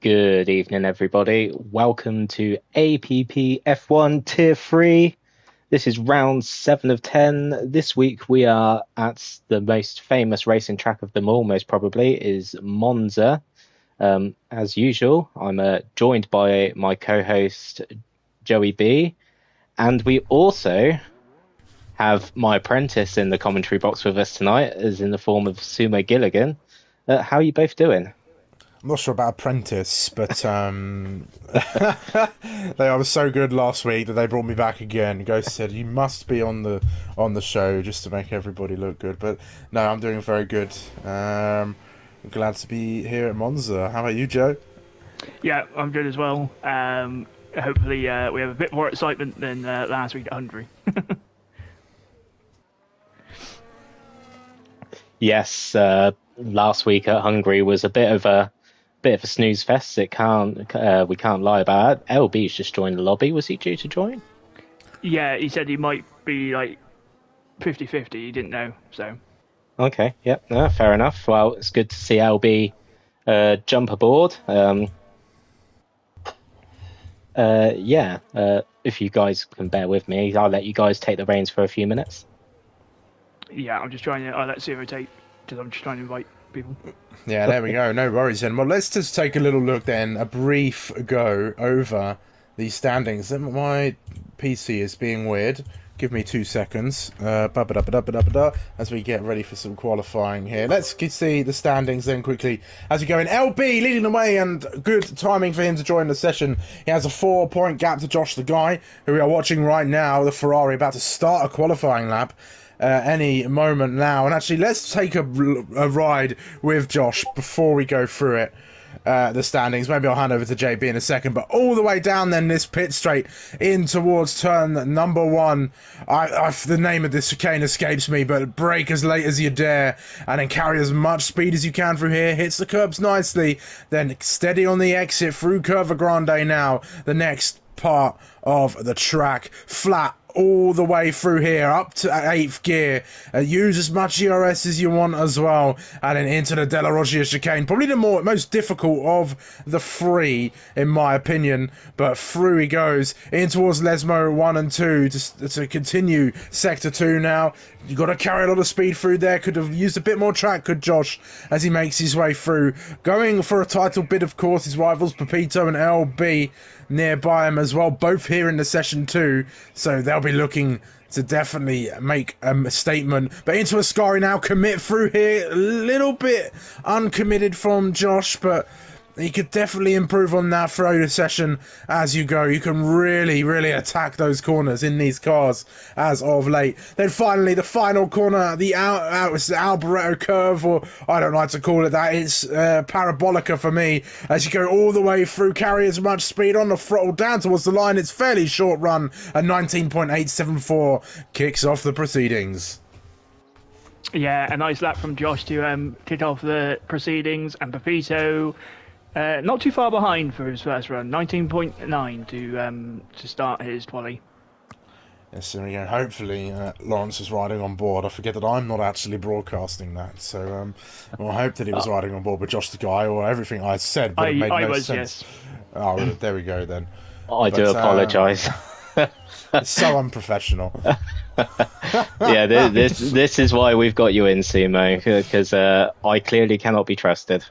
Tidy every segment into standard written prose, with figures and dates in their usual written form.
Good evening, everybody. Welcome to APPF1 Tier 3. This is round 7 of 10. This week we are at the most famous racing track of them all, most probably, is Monza. As usual, I'm joined by my co-host, Joey B. And we also have my apprentice in the commentary box with us tonight, as in the form of Sumo Gilligan. How are you both doing? I'm not sure about Apprentice, but they were so good last week that they brought me back again. Ghost said you must be on the show just to make everybody look good. But no, I'm doing very good. Glad to be here at Monza. How about you, Joe? Yeah, I'm good as well. Hopefully, we have a bit more excitement than last week at Hungary. Yes, last week at Hungary was a bit of a snooze fest. We can't lie about it. LB's just joined the lobby. Was he due to join? Yeah, he said he might be like 50-50. He didn't know, so. Okay, yep, no, fair enough. Well, it's good to see LB jump aboard. If you guys can bear with me, I'll let you guys take the reins for a few minutes. Yeah, I'm just trying to. I'll let Zero rotate because I'm just trying to invite people. Yeah, there we go. No worries then. Well, let's just take a little look then, a brief go over these standings. My PC is being weird. Give me 2 seconds. As we get ready for some qualifying here. Let's see the standings then quickly as we go in. LB leading the way, and good timing for him to join the session. He has a 4-point gap to Josh, the guy who we are watching right now, the Ferrari, about to start a qualifying lap. Any moment now. And actually, let's take a ride with Josh before we go through it. The standings. Maybe I'll hand over to JB in a second, but all the way down then this pit straight in towards turn number 1. The name of this chicane escapes me, but brake as late as you dare and then carry as much speed as you can through here. Hits the curbs nicely, then steady on the exit through Curva Grande now. The next part of the track, flat all the way through here up to 8th gear. Use as much ERS as you want as well, and then into the Della Roggia chicane, probably the most difficult of the 3 in my opinion, but through he goes in towards Lesmo 1 and 2 to continue sector 2 now. You got to carry a lot of speed through there. Could have used a bit more track, could Josh, as he makes his way through, going for a title bid. Of course, his rivals Pepito and LB nearby him as well, both here in the session 2, so they'll be looking to definitely make a statement. But into Ascari now, commit through here, a little bit uncommitted from Josh, but he could definitely improve on that through the session as you go. You can really, really attack those corners in these cars as of late. Then finally, the final corner, the Alboreto curve, or I don't like to call it that. It's Parabolica for me. As you go all the way through, carry as much speed on the throttle down towards the line. It's fairly short run. A 19.874 kicks off the proceedings. Yeah, a nice lap from Josh to kick off the proceedings, and Pepito not too far behind for his first run, 19.9 to start his quali. Yes, there we go. Hopefully, Lawrence is riding on board. I forget that I'm not actually broadcasting that, so I hope that he was riding on board with Josh the guy, or everything I said, but it made no sense. Yes. Oh, there we go then. I do apologise. It's so unprofessional. Yeah, this is why we've got you in, Sumo, because I clearly cannot be trusted.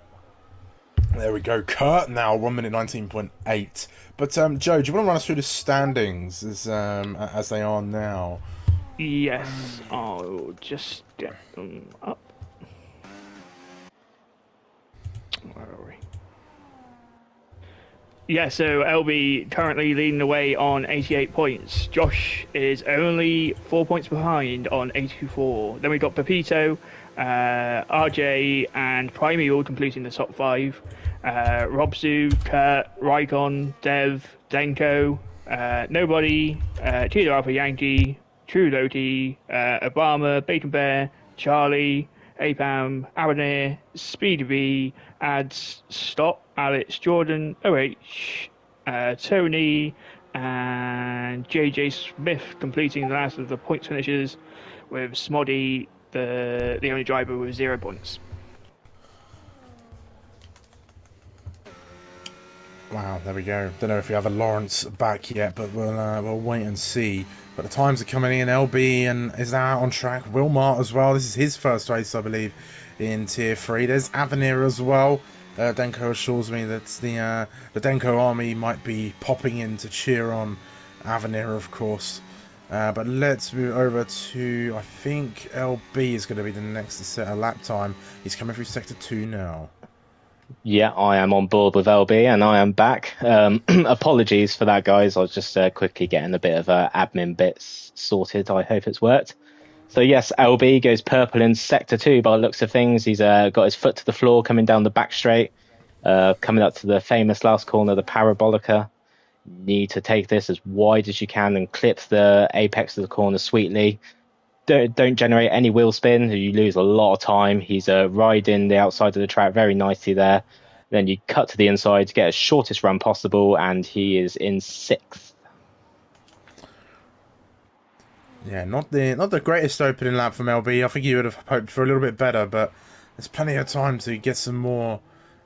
There we go. Kurt now 1 minute 19.8. But Joe, do you want to run us through the standings as they are now? Yes, I'll just get them up. Where are we? Yeah, so LB currently leading the way on 88 points. Josh is only 4 points behind on 84. Then we got Pepito, RJ, and Primeval completing the top 5. Robsu, Kurt, Raikon, Dev, Denko, Nobody, Cheetah Alpha Yankee, True Loti, Obama, Bacon Bear, Charlie, Apam, Avenir, Speedy V, Ads, Stop, Alex, Jordan, OH, Tony, and JJ Smith completing the last of the points finishes, with Smoddy the only driver with 0 points. Wow, there we go. Don't know if we have a Lawrence back yet, but we'll wait and see. But the times are coming in. LB and is now out on track. Wilmart as well. This is his first race, I believe, in Tier 3. There's Avenir as well. Denko assures me that the Denko army might be popping in to cheer on Avenir, of course. But let's move over to, I think LB is going to be the next to set a lap time. He's coming through Sector 2 now. Yeah, I am on board with LB and I am back. Apologies for that, guys. I was just quickly getting a bit of admin bits sorted. I hope it's worked. So yes, LB goes purple in Sector 2 by the looks of things. He's got his foot to the floor coming down the back straight, coming up to the famous last corner, the Parabolica. Need to take this as wide as you can and clip the apex of the corner sweetly. Don't generate any wheel spin. You lose a lot of time. He's riding the outside of the track very nicely there. Then you cut to the inside to get as shortest run possible, and he is in 6th. Yeah, not the greatest opening lap from LB. I think he would have hoped for a little bit better, but there's plenty of time to get some more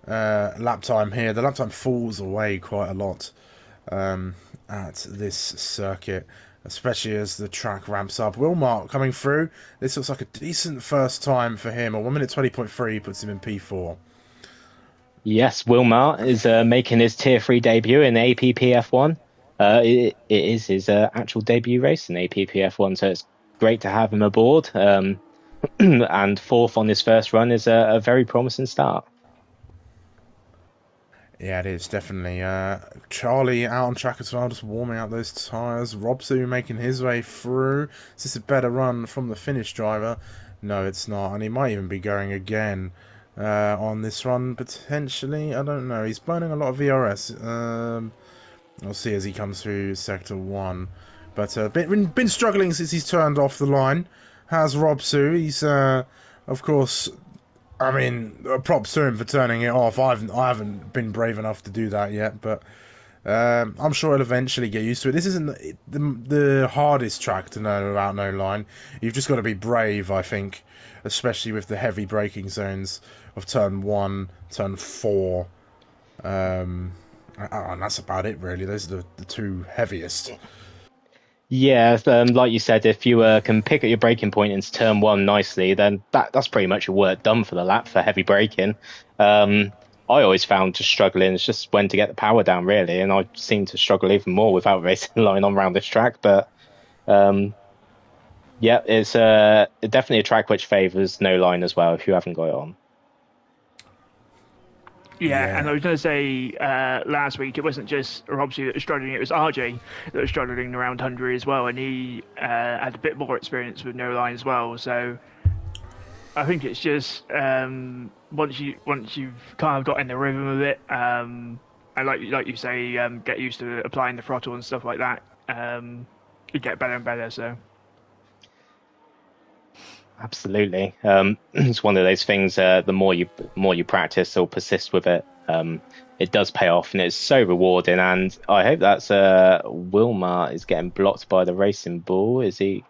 lap time here. The lap time falls away quite a lot at this circuit, especially as the track ramps up. Wilmart coming through. This looks like a decent first time for him. A 1 minute 20.3 puts him in P4. Yes, Wilmar is making his Tier 3 debut in APPF1. It is his actual debut race in APPF1, so it's great to have him aboard. And 4th on his first run is a very promising start. Yeah, it is, definitely. Charlie out on track as well, just warming up those tyres. Robsu making his way through. Is this a better run from the Finnish driver? No, it's not. And he might even be going again on this run, potentially. I don't know. He's burning a lot of VRS. We'll see as he comes through Sector 1. But been struggling since he's turned off the line. Has Robsu. He's, of course... I mean, props to him for turning it off. I haven't been brave enough to do that yet, but I'm sure he'll eventually get used to it. This isn't the hardest track to know about no line. You've just got to be brave, I think, especially with the heavy braking zones of turn 1, turn 4. And that's about it, really. Those are the two heaviest. Yeah, like you said, if you can pick at your braking point into turn 1 nicely, then that's pretty much your work done for the lap for heavy braking. I always found just struggling is just when to get the power down, really, and I seem to struggle even more without racing line on around this track. But yeah, it's definitely a track which favours no line as well if you haven't got it on. Yeah, and I was going to say last week it wasn't just Robsy that was struggling, it was RJ that was struggling around Hungary as well, and he had a bit more experience with no line as well. So I think it's just once you've kind of got in the rhythm of it, and like you say, get used to applying the throttle and stuff like that, you get better and better. So. Absolutely. It's one of those things, the more you practice or persist with it, it does pay off, and it's so rewarding. And I hope that's Wilmar is getting blocked by the racing ball. Is he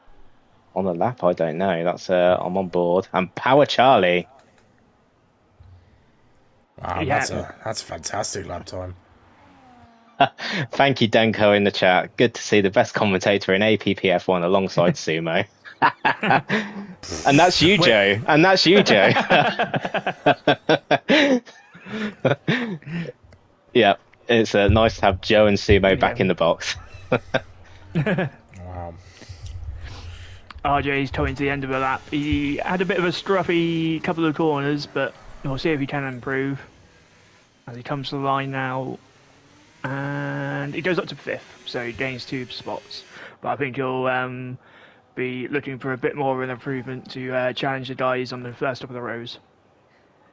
on the lap? I don't know. That's I'm on board. And Power Charlie. Wow, yeah. That's a fantastic lap time. Thank you, Denko, in the chat. Good to see the best commentator in APPF1 alongside Sumo. And that's you, Joe. And that's you, Joe. Yeah, it's nice to have Joe and Sumo back in the box. Wow. RJ's coming to the end of the lap. He had a bit of a scruffy couple of corners, but we'll see if he can improve as he comes to the line now. And he goes up to 5th, so he gains 2 spots. But I think he'll be looking for a bit more of an improvement to challenge the guys on the first of the rows.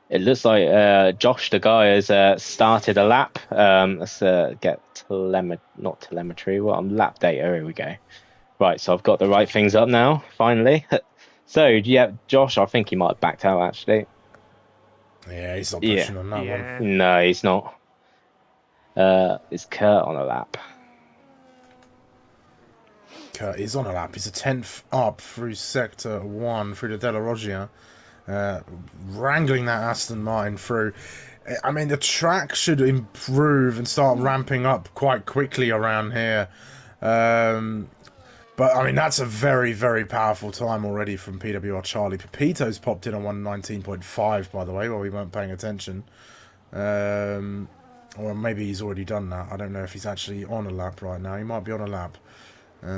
It looks like Josh, the guy, has started a lap. Let's get not telemetry. Well, lap data. Here we go. Right, so I've got the right things up now, finally. So, yeah, Josh, I think he might have backed out, actually. Yeah, he's not pushing on that one. No, he's not. It's Kurt on a lap. Kurt is on a lap. He's a 10th up through Sector 1, through the Della Roggia. Wrangling that Aston Martin through. I mean, the track should improve and start ramping up quite quickly around here. But, I mean, that's a very, very powerful time already from PWR Charlie. Pepito's popped in on 119.5, by the way, while we weren't paying attention. Or maybe he's already done that. I don't know if he's actually on a lap right now. He might be on a lap.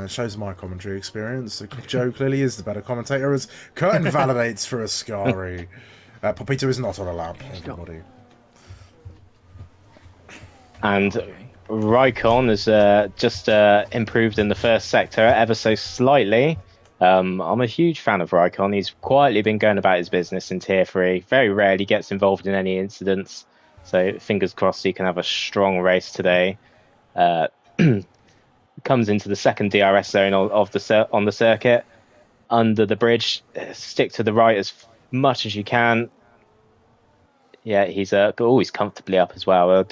Shows my commentary experience. Joe clearly is the better commentator, as Curtin validates for Ascari. Pepito is not on a lap, everybody. And Raikon has just improved in the first sector ever so slightly. I'm a huge fan of Raikon. He's quietly been going about his business in Tier 3. Very rarely gets involved in any incidents. So fingers crossed he can have a strong race today. Comes into the second DRS zone on the circuit. Under the bridge, stick to the right as much as you can. Yeah, he's always comfortably up as well.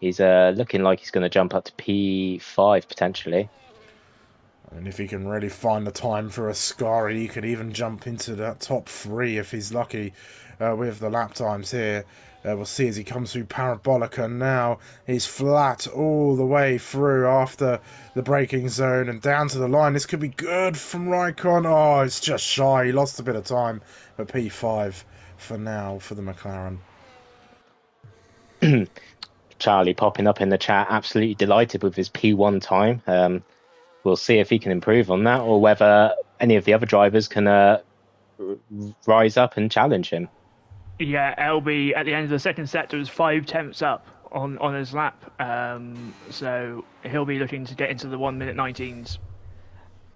He's looking like he's going to jump up to P5 potentially. And if he can really find the time for Ascari, he could even jump into that top 3 if he's lucky with the lap times here. We'll see as he comes through Parabolica now. He's flat all the way through after the braking zone and down to the line. This could be good from Raikon. Oh, it's just shy. He lost a bit of time, but P5 for now for the McLaren. Charlie popping up in the chat, absolutely delighted with his P1 time. We'll see if he can improve on that or whether any of the other drivers can rise up and challenge him. Yeah, LB at the end of the second sector was 5 tenths up on his lap. So he'll be looking to get into the 1 minute 19s.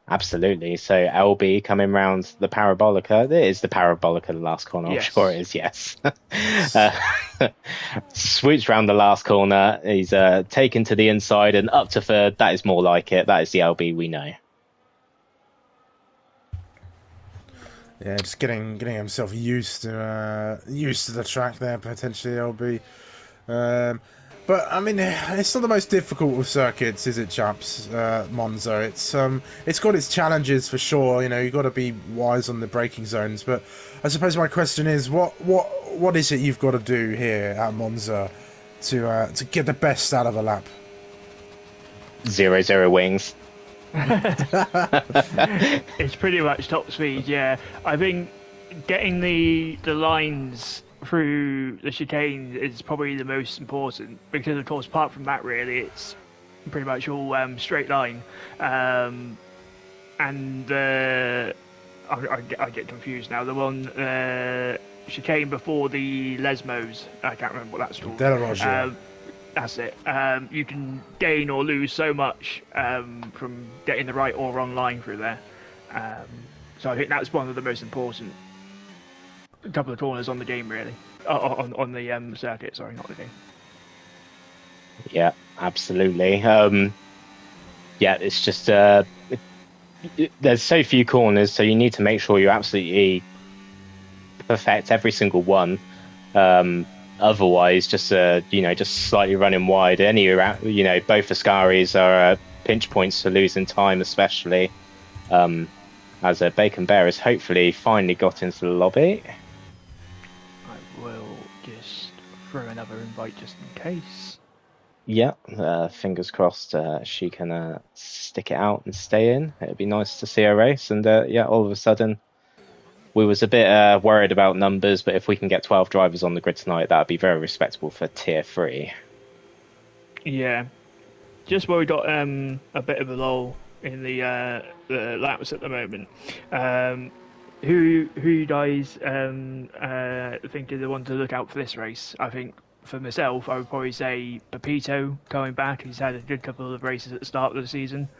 Absolutely. So LB coming round the Parabolica. It is the Parabolica, the last corner. Yes. I'm sure it is, yes. Swoops round the last corner. He's taken to the inside and up to third. That is more like it. That is the LB we know. Yeah, just getting himself used to the track there, potentially LB. But I mean, it's not the most difficult of circuits, is it, chaps? Monza. It's got its challenges for sure. You know, you've got to be wise on the braking zones. But I suppose my question is, what is it you've got to do here at Monza to get the best out of a lap? 0-0 wings. It's pretty much top speed, yeah. I think getting the lines through the chicane is probably the most important because, of course, apart from that, really, it's pretty much all straight line. And I get confused now. The one chicane before the Lesmos, I can't remember what that's called. That's it. You can gain or lose so much from getting the right or wrong line through there. So I think that's one of the most important couple of corners on the game, really. On the circuit, sorry, not the game. Yeah, absolutely. Yeah, it's just there's so few corners, so you need to make sure you absolutely perfect every single one. Otherwise, just slightly running wide. Both Ascaris are pinch points for losing time, especially as Bacon Bear has hopefully finally got into the lobby. I will just throw another invite just in case. Yeah, fingers crossed she can stick it out and stay in. It'd be nice to see her race, and all of a sudden. We was a bit worried about numbers, but if we can get 12 drivers on the grid tonight, that would be very respectable for Tier 3. Yeah. Just where we got a bit of a lull in the laps at the moment. Who you guys think are the one to look out for this race? I think for myself, I would probably say Pepito coming back. He's had a good couple of races at the start of the season.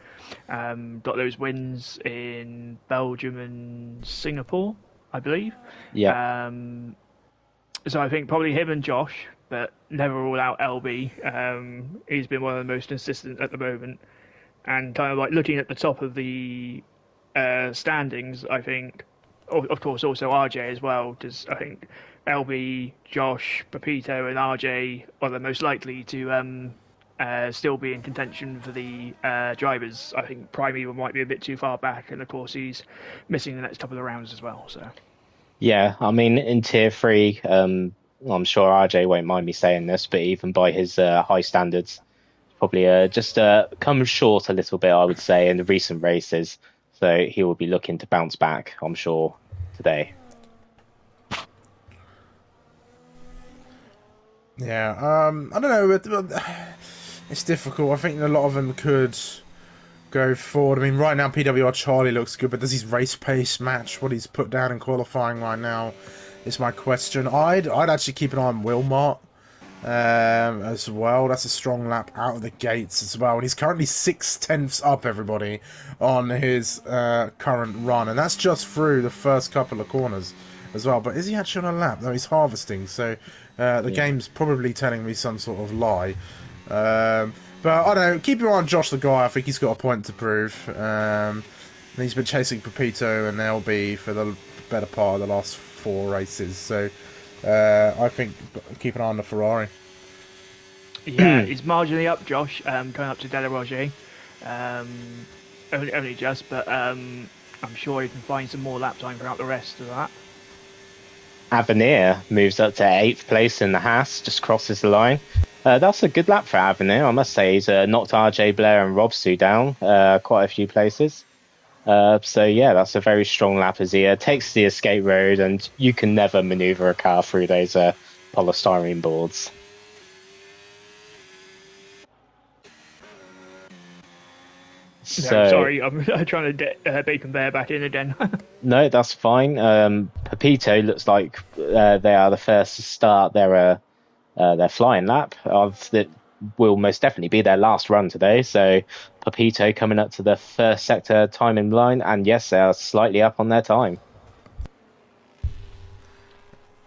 Got those wins in Belgium and Singapore, I believe. Yeah. So I think probably him and Josh, but never rule out LB. He's been one of the most consistent at the moment. And kind of like looking at the top of the standings, I think, of course, also RJ as well, because I think LB, Josh, Pepito, and RJ are the most likely to still be in contention for the drivers. I think Primeval might be a bit too far back, and of course he's missing the next couple of rounds as well. So yeah, I mean in Tier 3, I'm sure RJ won't mind me saying this, but even by his high standards, probably just come short a little bit, I would say, in the recent races. So he will be looking to bounce back, I'm sure, today. Yeah, I don't know. It's difficult. I think a lot of them could go forward. I mean, right now PWR Charlie looks good, but does his race pace match what he's put down in qualifying right now? Is my question. I'd actually keep an eye on Wilmot as well. That's a strong lap out of the gates as well, and he's currently 6/10 up, everybody, on his current run, and that's just through the first couple of corners as well. But is he actually on a lap? No, he's harvesting, so the game's probably telling me some sort of lie. But I don't know, keep your eye on Josh the Guy. I think he's got a point to prove. He's been chasing Pepito and LB for the better part of the last 4 races. So I think keep an eye on the Ferrari. Yeah, he's marginally up, Josh, going up to Della Roger. Only just, but I'm sure he can find some more lap time throughout the rest of that. Avenir moves up to 8th place in the Haas, just crosses the line. That's a good lap for Avenir, I must say. He's knocked RJ Blair and Robsu down quite a few places. So yeah, that's a very strong lap as he takes the escape road, and you can never maneuver a car through those polystyrene boards. No, sorry, I'm trying to Bacon Bear back in again. No, that's fine. Pepito looks like they are the first to start their flying lap that will most definitely be their last run today. So Pepito coming up to the first sector timing line, and yes, they are slightly up on their time.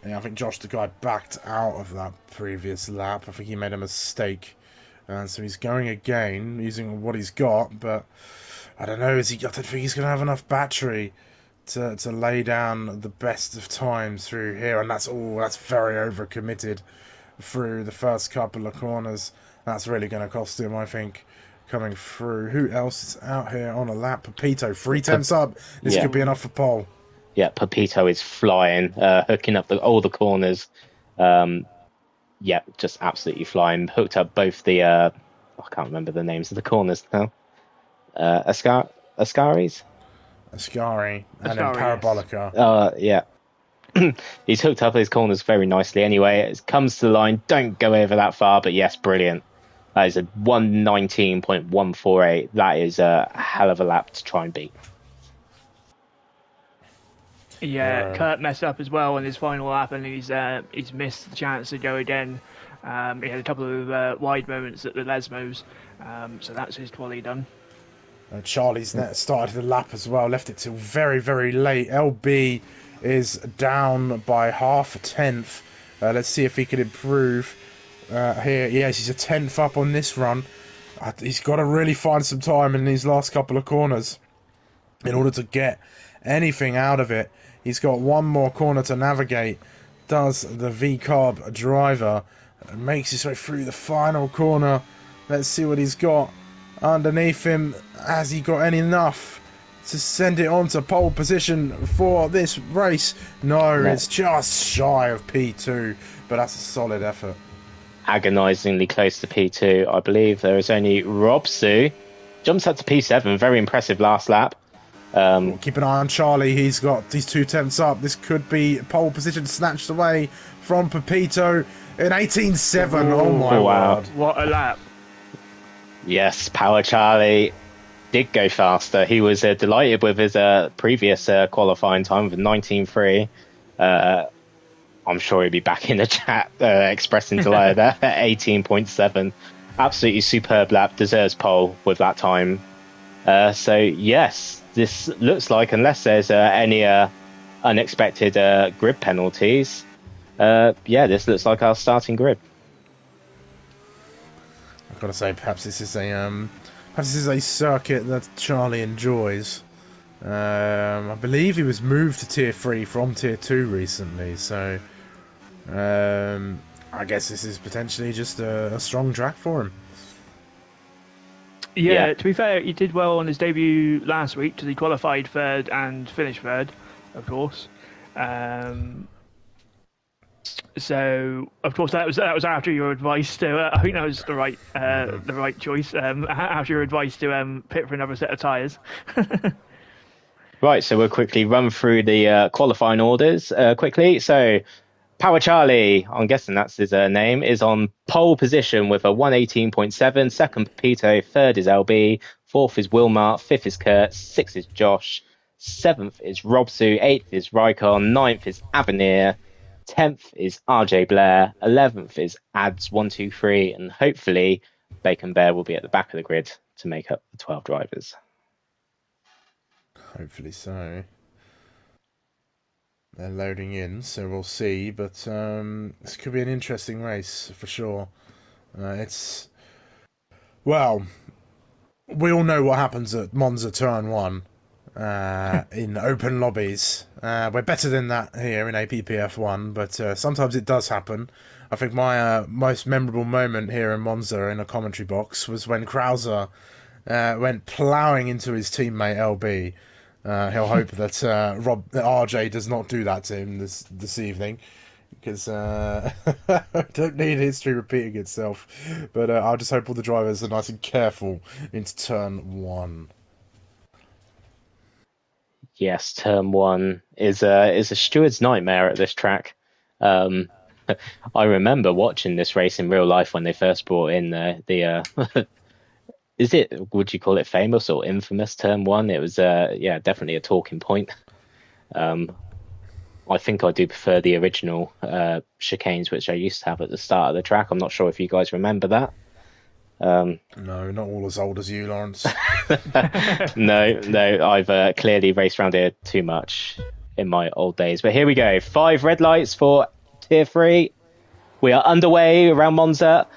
Yeah, I think Josh the Guy backed out of that previous lap. I think he made a mistake. So he's going again, using what he's got, but I don't know, I don't think he's going to have enough battery to lay down the best of times through here, and that's very overcommitted through the first couple of corners. That's really going to cost him, I think, coming through. Who else is out here on a lap? Pepito, 3/10 up. This could be enough for pole. Yeah, Pepito is flying, hooking up all the corners. Yeah, just absolutely flying. Hooked up both the I can't remember the names of the corners now. Ascaris? Ascari and then Parabolica. Yeah. He's hooked up his corners very nicely anyway. It comes to the line, don't go over that far, but yes, brilliant. That is a 1:19.148. That is a hell of a lap to try and beat. Yeah, Kurt messed up as well on his final lap, and he's missed the chance to go again. He had a couple of wide moments at the Lesmos, so that's his twally done. Charlie's started the lap as well, left it till very, very late. LB is down by 0.5. Let's see if he can improve here. Yes, he's a 10th up on this run. He's got to really find some time in these last couple of corners in order to get anything out of it. He's got one more corner to navigate. Does the V-Carb driver. Makes his way through the final corner. Let's see what he's got underneath him. Has he got enough to send it on to pole position for this race? No, it's just shy of P2, but that's a solid effort. Agonisingly close to P2. I believe there is only Robsu. Jumps up to P7. Very impressive last lap. Keep an eye on Charlie. He's got these 2/10 up. This could be pole position snatched away from Pepito in 18.7. Oh my word. What a lap. Yes, Power Charlie did go faster. He was delighted with his previous qualifying time of 19.3. I'm sure he'll be back in the chat expressing delight there at 18.7. Absolutely superb lap. Deserves pole with that time. So yes, this looks like, unless there's any unexpected grid penalties, this looks like our starting grid. I've got to say, perhaps this is a circuit that Charlie enjoys. I believe he was moved to Tier 3 from Tier 2 recently, so I guess this is potentially just a strong track for him. Yeah, to be fair, he did well on his debut last week, because he qualified third and finished third, of course. So of course that was after your advice to. I think that was the right choice. After your advice to pit for another set of tyres. Right, so we'll quickly run through the qualifying orders quickly. So Power Charlie, I'm guessing that's his name, is on pole position with a 118.7. Second, Pepito. Third is LB. Fourth is Wilmar. Fifth is Kurt. Sixth is Josh. Seventh is Robsu. Eighth is Rykon. Ninth is Avenir. 10th is RJ Blair. 11th is Ads123. And hopefully Bacon Bear will be at the back of the grid to make up the 12 drivers. Hopefully so. They're loading in, so we'll see. But this could be an interesting race for sure. Well, we all know what happens at Monza Turn 1 in open lobbies. We're better than that here in APPF1, but sometimes it does happen. I think my most memorable moment here in Monza in a commentary box was when Krauser went ploughing into his teammate LB. He'll hope that RJ does not do that to him this evening, because I don't need history repeating itself. But I'll just hope all the drivers are nice and careful into turn 1. Yes, turn 1 is a steward's nightmare at this track. I remember watching this race in real life when they first brought in the would you call it famous or infamous turn 1? It was definitely a talking point. I think I do prefer the original chicanes which I used to have at the start of the track. I'm not sure if you guys remember that. No, not all as old as you, Lawrence. No, I've clearly raced around here too much in my old days. But here we go. 5 red lights for Tier 3. We are underway around Monza.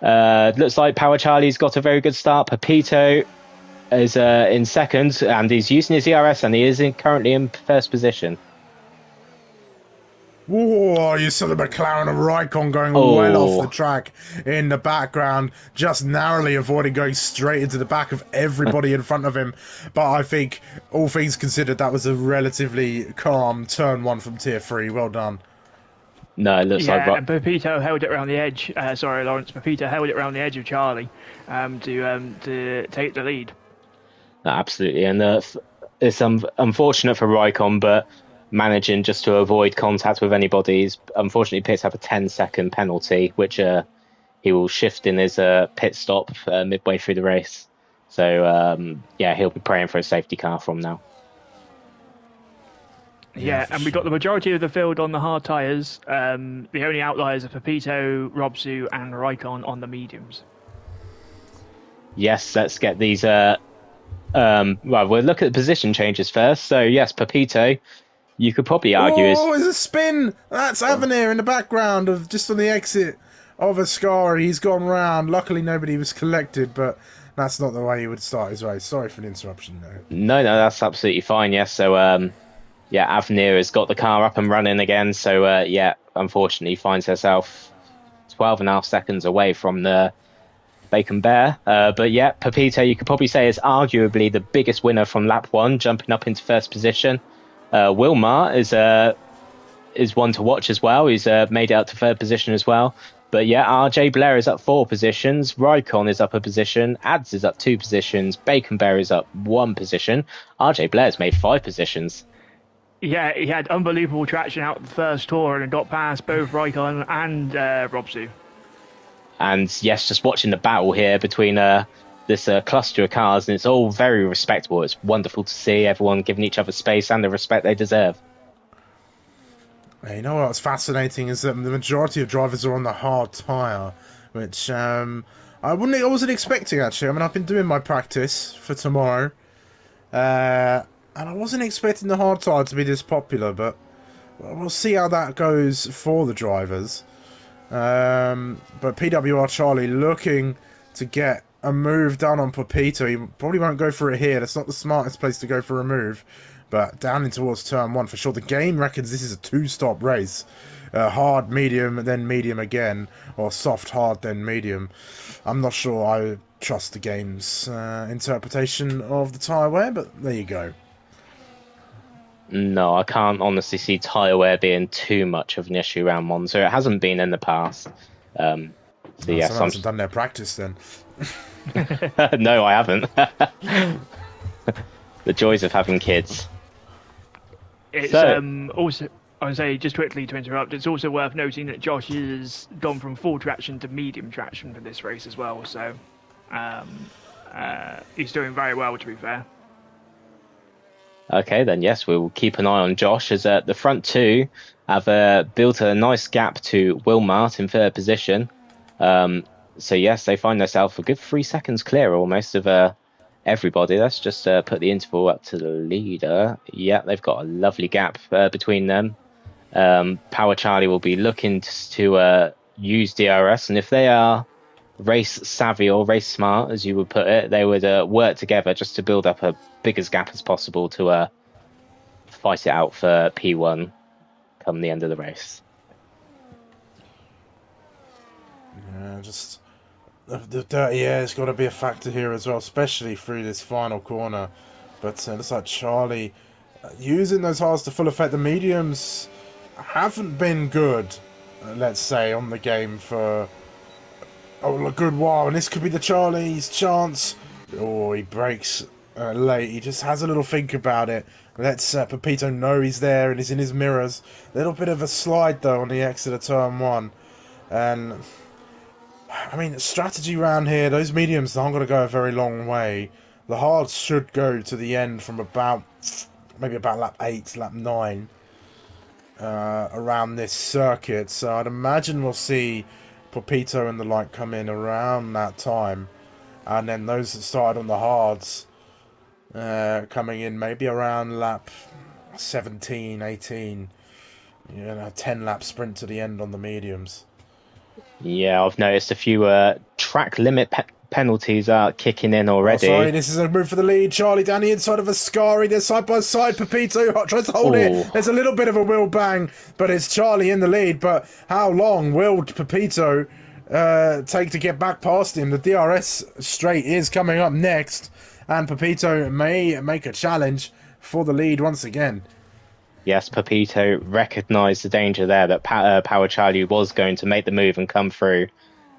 Looks like Power Charlie's got a very good start. Pepito is in second, and he's using his ERS, and he is currently in first position. Whoa, you saw the McLaren of Rykon going well off the track in the background, just narrowly avoiding going straight into the back of everybody in front of him. But I think, all things considered, that was a relatively calm turn 1 from Tier 3. Well done. No, it looks like... and Pepito held it around the edge. Sorry, Lawrence. Pepito held it around the edge of Charlie to take the lead. Absolutely, and it's unfortunate for Rykon, but managing just to avoid contact with anybody. Unfortunately, pits have a 10-second penalty, which he will shift in his pit stop midway through the race. So, he'll be praying for a safety car from now. Yeah, and we got the majority of the field on the hard tyres. The only outliers are Pepito, Robsu, and Rykon on the mediums. Yes, let's get these... we'll look at the position changes first. So, yes, Pepito... You could probably argue it's a spin! That's Avenir in the background of just on the exit of Ascari. He's gone round. Luckily nobody was collected, but that's not the way he would start his race. Sorry for the interruption there. No, that's absolutely fine, yes. So Avenir has got the car up and running again, so unfortunately finds herself 12.5 seconds away from the Bacon Bear. But yeah, Pepito, you could probably say, is arguably the biggest winner from lap 1, jumping up into first position. Wilmar is one to watch as well. He's made it out to third position as well. But yeah, RJ Blair is up 4 positions. Rykon is up a position. Ads is up 2 positions. Bacon Bear is up 1 position. RJ Blair's made 5 positions. Yeah, he had unbelievable traction out the first tour and got past both Rykon and Robsu. And yes, just watching the battle here between this cluster of cars, and it's all very respectable. It's wonderful to see everyone giving each other space and the respect they deserve. You know what's fascinating is that the majority of drivers are on the hard tyre, which I wasn't expecting, actually. I mean, I've been doing my practice for tomorrow, and I wasn't expecting the hard tyre to be this popular, but we'll see how that goes for the drivers. But PWR Charlie looking to get a move done on Pepito. He probably won't go for it here. That's not the smartest place to go for a move. But down in towards turn 1 for sure. The game reckons this is a 2-stop race. Hard, medium, then medium again. Or soft, hard, then medium. I'm not sure I trust the game's interpretation of the tyre wear, but there you go. No, I can't honestly see tyre wear being too much of an issue around Monza. It hasn't been in the past. So Oh, yes, someone hasn't done their practice then. no, I haven't. The joys of having kids. It's So, also, I would say, just quickly to interrupt, it's also worth noting that Josh has gone from full traction to medium traction for this race as well. So he's doing very well, to be fair. okay, then yes, we will keep an eye on Josh as the front two have built a nice gap to Wilmart in third position. So yes, they find themselves a good 3 seconds clear almost of everybody. Let's just put the interval up to the leader. Yeah, they've got a lovely gap between them. Power Charlie will be looking to use DRS, and if they are race savvy or race smart, as you would put it, they would work together just to build up a biggest gap as possible to fight it out for P1 come the end of the race. Yeah, just the dirty air's got to be a factor here as well, especially through this final corner. But looks like Charlie using those hards to full effect. The mediums haven't been good, let's say, on the game for a good while, and this could be the Charlie's chance. Oh, he breaks late. He just has a little think about it. Lets Pepito know he's there and he's in his mirrors. Little bit of a slide though on the exit of turn one, and I mean, strategy round here. Those mediums aren't going to go a very long way. The hards should go to the end from maybe about lap 8, lap 9, around this circuit. So I'd imagine we'll see Pepito and the like come in around that time, and then those that started on the hards coming in maybe around lap 17, 18, 10 lap sprint to the end on the mediums. Yeah, I've noticed a few track limit penalties are kicking in already. Oh, sorry, this is a move for the lead. Charlie down the inside of Ascari. They're side by side. Pepito tries to hold it. There's a little bit of a wheel bang, but it's Charlie in the lead. But how long will Pepito take to get back past him? The DRS straight is coming up next, and Pepito may make a challenge for the lead once again. Yes, Pepito recognised the danger there that Power Charlie was going to make the move and come through,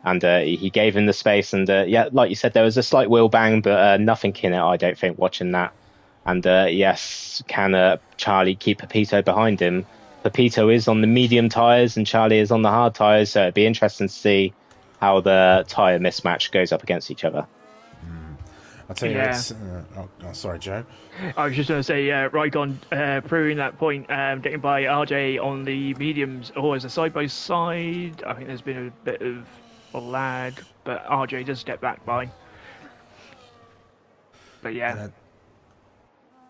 and he gave him the space. And yeah, like you said, there was a slight wheel bang, but nothing in it, I don't think, watching that. And yes, can Charlie keep Pepito behind him? Pepito is on the medium tyres and Charlie is on the hard tyres, so it'd be interesting to see how the tyre mismatch goes up against each other. I'll tell you, it's... sorry, Joe. I was just going to say, Raikon proving that point, getting by RJ on the mediums, or as a side-by-side. I think there's been a bit of a lag, but RJ does step back by. But yeah.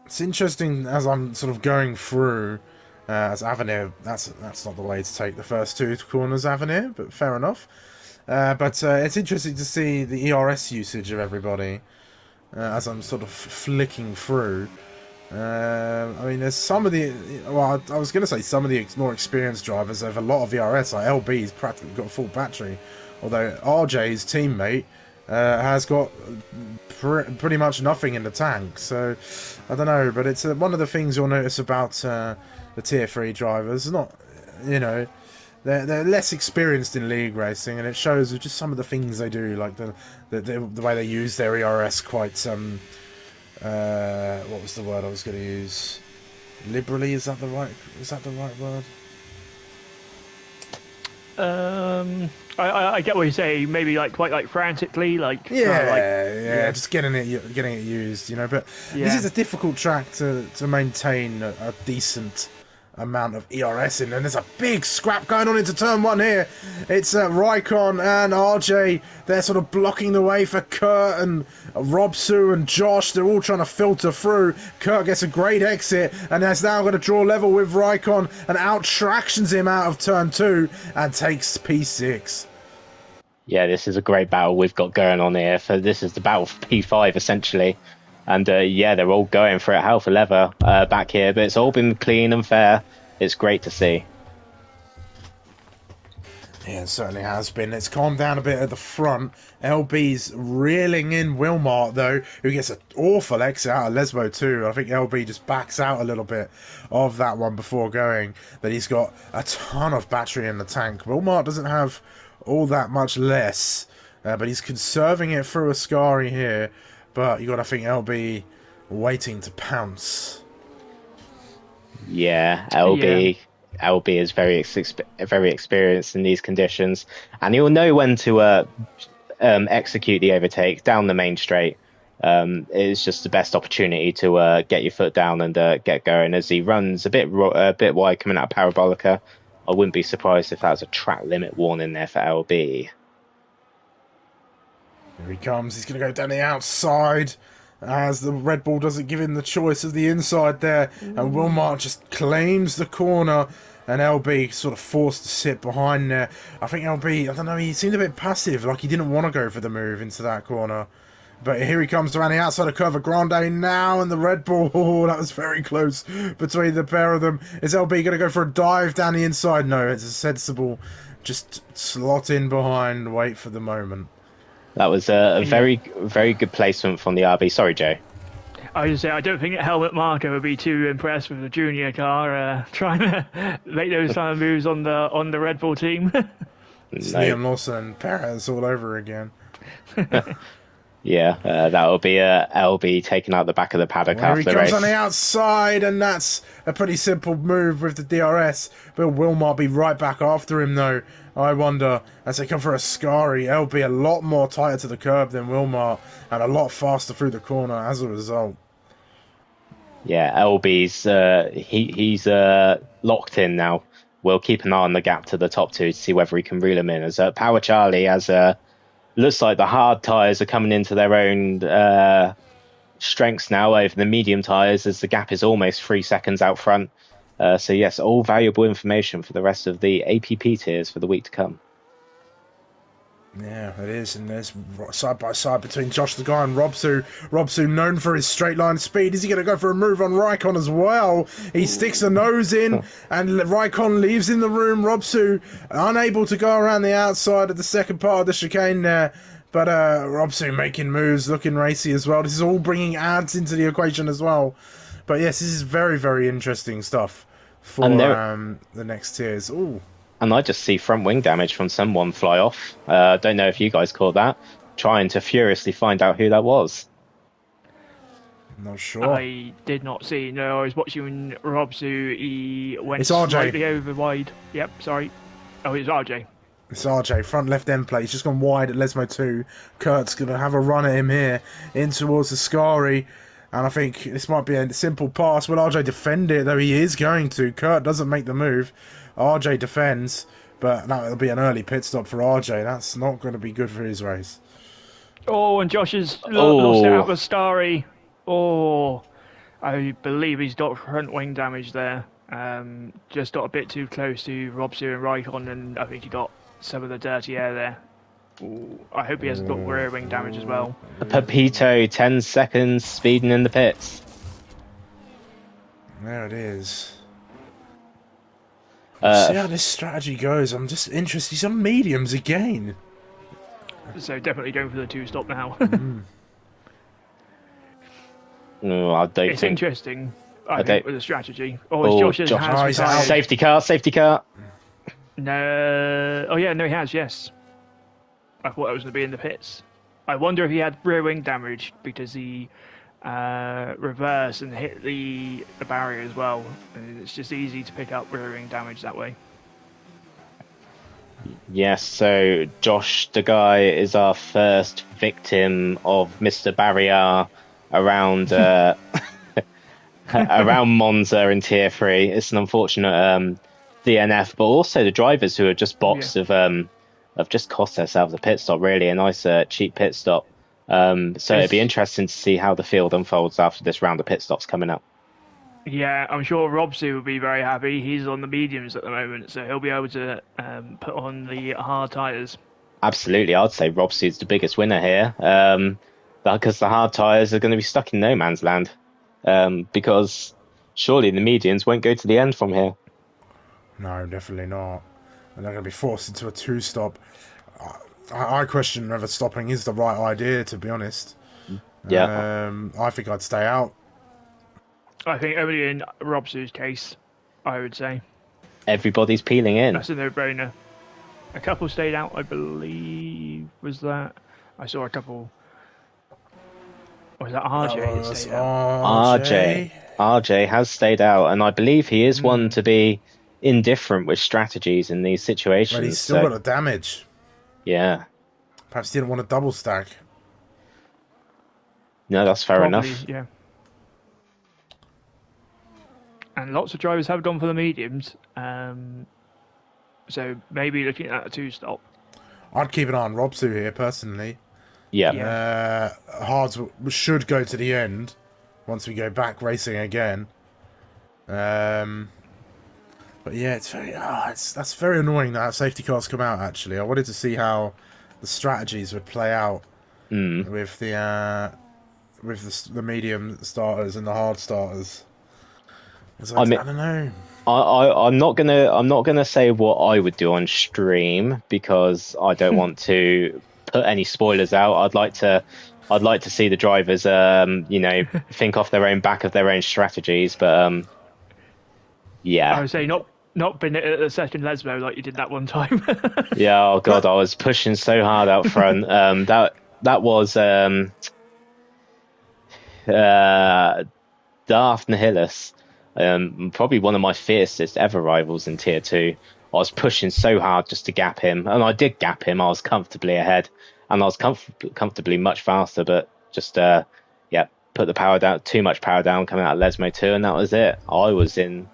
It's interesting as I'm sort of going through, as Avenir, that's not the way to take the first two corners, Avenir, but fair enough. But it's interesting to see the ERS usage of everybody. As I'm sort of flicking through. I mean, there's some of the... Well, I was going to say some of the more experienced drivers have a lot of ERS. Like LB's practically got a full battery. Although RJ's teammate has got pretty much nothing in the tank. So, I don't know. But it's one of the things you'll notice about the Tier 3 drivers. Not, They're less experienced in league racing, and it shows with just some of the things they do, like the way they use their ERS quite what was the word I was going to use? Liberally, is that the right word? I get what you say. Maybe quite frantically, just getting it used, But this is a difficult track to maintain a decent amount of ERS in, and there's a big scrap going on into turn one here. It's Raikon and RJ. They're sort of blocking the way for Kurt and Robsu and Josh. They're all trying to filter through. Kurt gets a great exit and is now going to draw level with Raikon and out-tractions him out of turn two and takes P6. Yeah, this is a great battle we've got going on here. So this is the battle for P5 essentially. And yeah, they're all going for it hell for leather back here, but it's all been clean and fair. It's great to see. Yeah, it certainly has been. It's calmed down a bit at the front. LB's reeling in Wilmart, though, who gets an awful exit out of Lesbo, too. I think LB just backs out a little bit of that one before going. That he's got a ton of battery in the tank. Wilmart doesn't have all that much less, but he's conserving it through Ascari here. But you got to think LB waiting to pounce. Yeah, Yeah. LB is very experienced in these conditions, and he'll know when to execute the overtake down the main straight. It's just the best opportunity to get your foot down and get going. As he runs a bit wide coming out of Parabolica, I wouldn't be surprised if that was a track limit warning there for LB. Here he comes. He's going to go down the outside as the Red Bull doesn't give him the choice of the inside there. And Wilmart just claims the corner. And LB sort of forced to sit behind there. I think LB, I don't know, he seemed a bit passive, like he didn't want to go for the move into that corner. But here he comes around the outside of Curva Grande now, and the Red Bull, oh, that was very close between the pair of them. Is LB going to go for a dive down the inside? No, it's a sensible, just slot in behind, wait for the moment. That was a very good placement from the RB. Sorry, Joe. I was say I don't think Helmut Marko would be too impressed with the junior car trying to make those kind of moves on the Red Bull team. It's No. Liam Lawson and Perez all over again. Yeah, that will be LB taking out the back of the paddock Here he after the comes race. on the outside, and that's a pretty simple move with the DRS. But Wilmar be right back after him, though. I wonder, as they come for Ascari, LB a lot more tighter to the curb than Wilmar, and a lot faster through the corner as a result. Yeah, LB's he's locked in now. We'll keep an eye on the gap to the top two to see whether he can reel him in. As Power Charlie, as looks like the hard tyres are coming into their own strengths now over the medium tyres, as the gap is almost 3 seconds out front. So yes, all valuable information for the rest of the APP tiers for the week to come. Yeah, it is, and there's side by side between Josh the Guy and Robsu. Robsu known for his straight line speed. Is he going to go for a move on Raikon as well? He sticks a nose in, and Raikon leaves in the room. Robsu unable to go around the outside of the second part of the chicane there. But Robsu making moves, looking racy as well. This is all bringing ads into the equation as well. But yes, this is very, very interesting stuff for the next tiers. Ooh. And I just see front wing damage from someone fly off. Don't know if you guys caught that. Trying to furiously find out who that was. Not sure. I did not see. No, I was watching Robsu. He went It's RJ. slightly over wide. Yep, sorry. Oh, it's RJ. It's RJ, front left end plate. He's just gone wide at Lesmo 2. Kurt's going to have a run at him here in towards the Ascari. And I think this might be a simple pass. Will RJ defend it? Though he is going to. Kurt doesn't make the move. RJ defends. But no, it'll be an early pit stop for RJ. That's not going to be good for his race. Oh, and Josh has lost it out with Starry. Oh, I believe he's got front wing damage there. Just got a bit too close to Robsu and Raikon, and I think he got some of the dirty air there. Ooh, I hope he hasn't got rear wing damage as well. Pepito, 10 seconds, speeding in the pits. There it is. See how this strategy goes. I'm just interested. He's on mediums again. So definitely going for the two stop now. No, I don't It's think. interesting. I think with the strategy. Josh Josh. has out. Safety car. No. Oh yeah, no, he has. Yes. I thought I was going to be in the pits. I wonder if he had rear wing damage because he reversed and hit the barrier as well. And it's just easy to pick up rear wing damage that way. Yes, so Josh, the guy, is our first victim of Mr. Barrier around around Monza in Tier 3. It's an unfortunate DNF, but also the drivers who are just boxed have just cost themselves a pit stop, really. A nice cheap pit stop. So it'd be interesting to see how the field unfolds after this round of pit stops coming up. Yeah, I'm sure Robsu will be very happy. He's on the mediums at the moment, so he'll be able to put on the hard tyres. Absolutely, I'd say Robsu's the biggest winner here, because the hard tyres are going to be stuck in no man's land, because surely the mediums won't go to the end from here. No, definitely not. and they're going to be forced into a two-stop. I question whether stopping is the right idea, to be honest. Yeah. I think I'd stay out. I think only in Robs's case, I would say. Everybody's peeling in. That's a no-brainer. A couple stayed out, I believe. Was that? I saw a couple. Or was that RJ that stayed out? RJ has stayed out, and I believe he is one to be indifferent with strategies in these situations. But he's still got a damage. Yeah. Perhaps he didn't want a double stack. No, that's fair Probably, enough. Yeah. And lots of drivers have gone for the mediums. So maybe looking at a two-stop. I'd keep an eye on Robsu here, personally. Yeah. Hards should go to the end once we go back racing again. But yeah, that's very annoying that safety cars come out. Actually, I wanted to see how the strategies would play out with the medium starters and the hard starters. I don't know. I'm not gonna say what I would do on stream because I don't want to put any spoilers out. I'd like to see the drivers, think off their own back of their own strategies. But yeah, I would say not been at the second Lesbo like you did that one time. Yeah. Oh god, I was pushing so hard out front. That was Darth Nihilus. Probably one of my fiercest ever rivals in Tier 2. I was pushing so hard just to gap him, and I did gap him. I was comfortably ahead, and I was comfortably much faster, but just put the power down, too much power down coming out of Lesmo 2, and that was it. I was in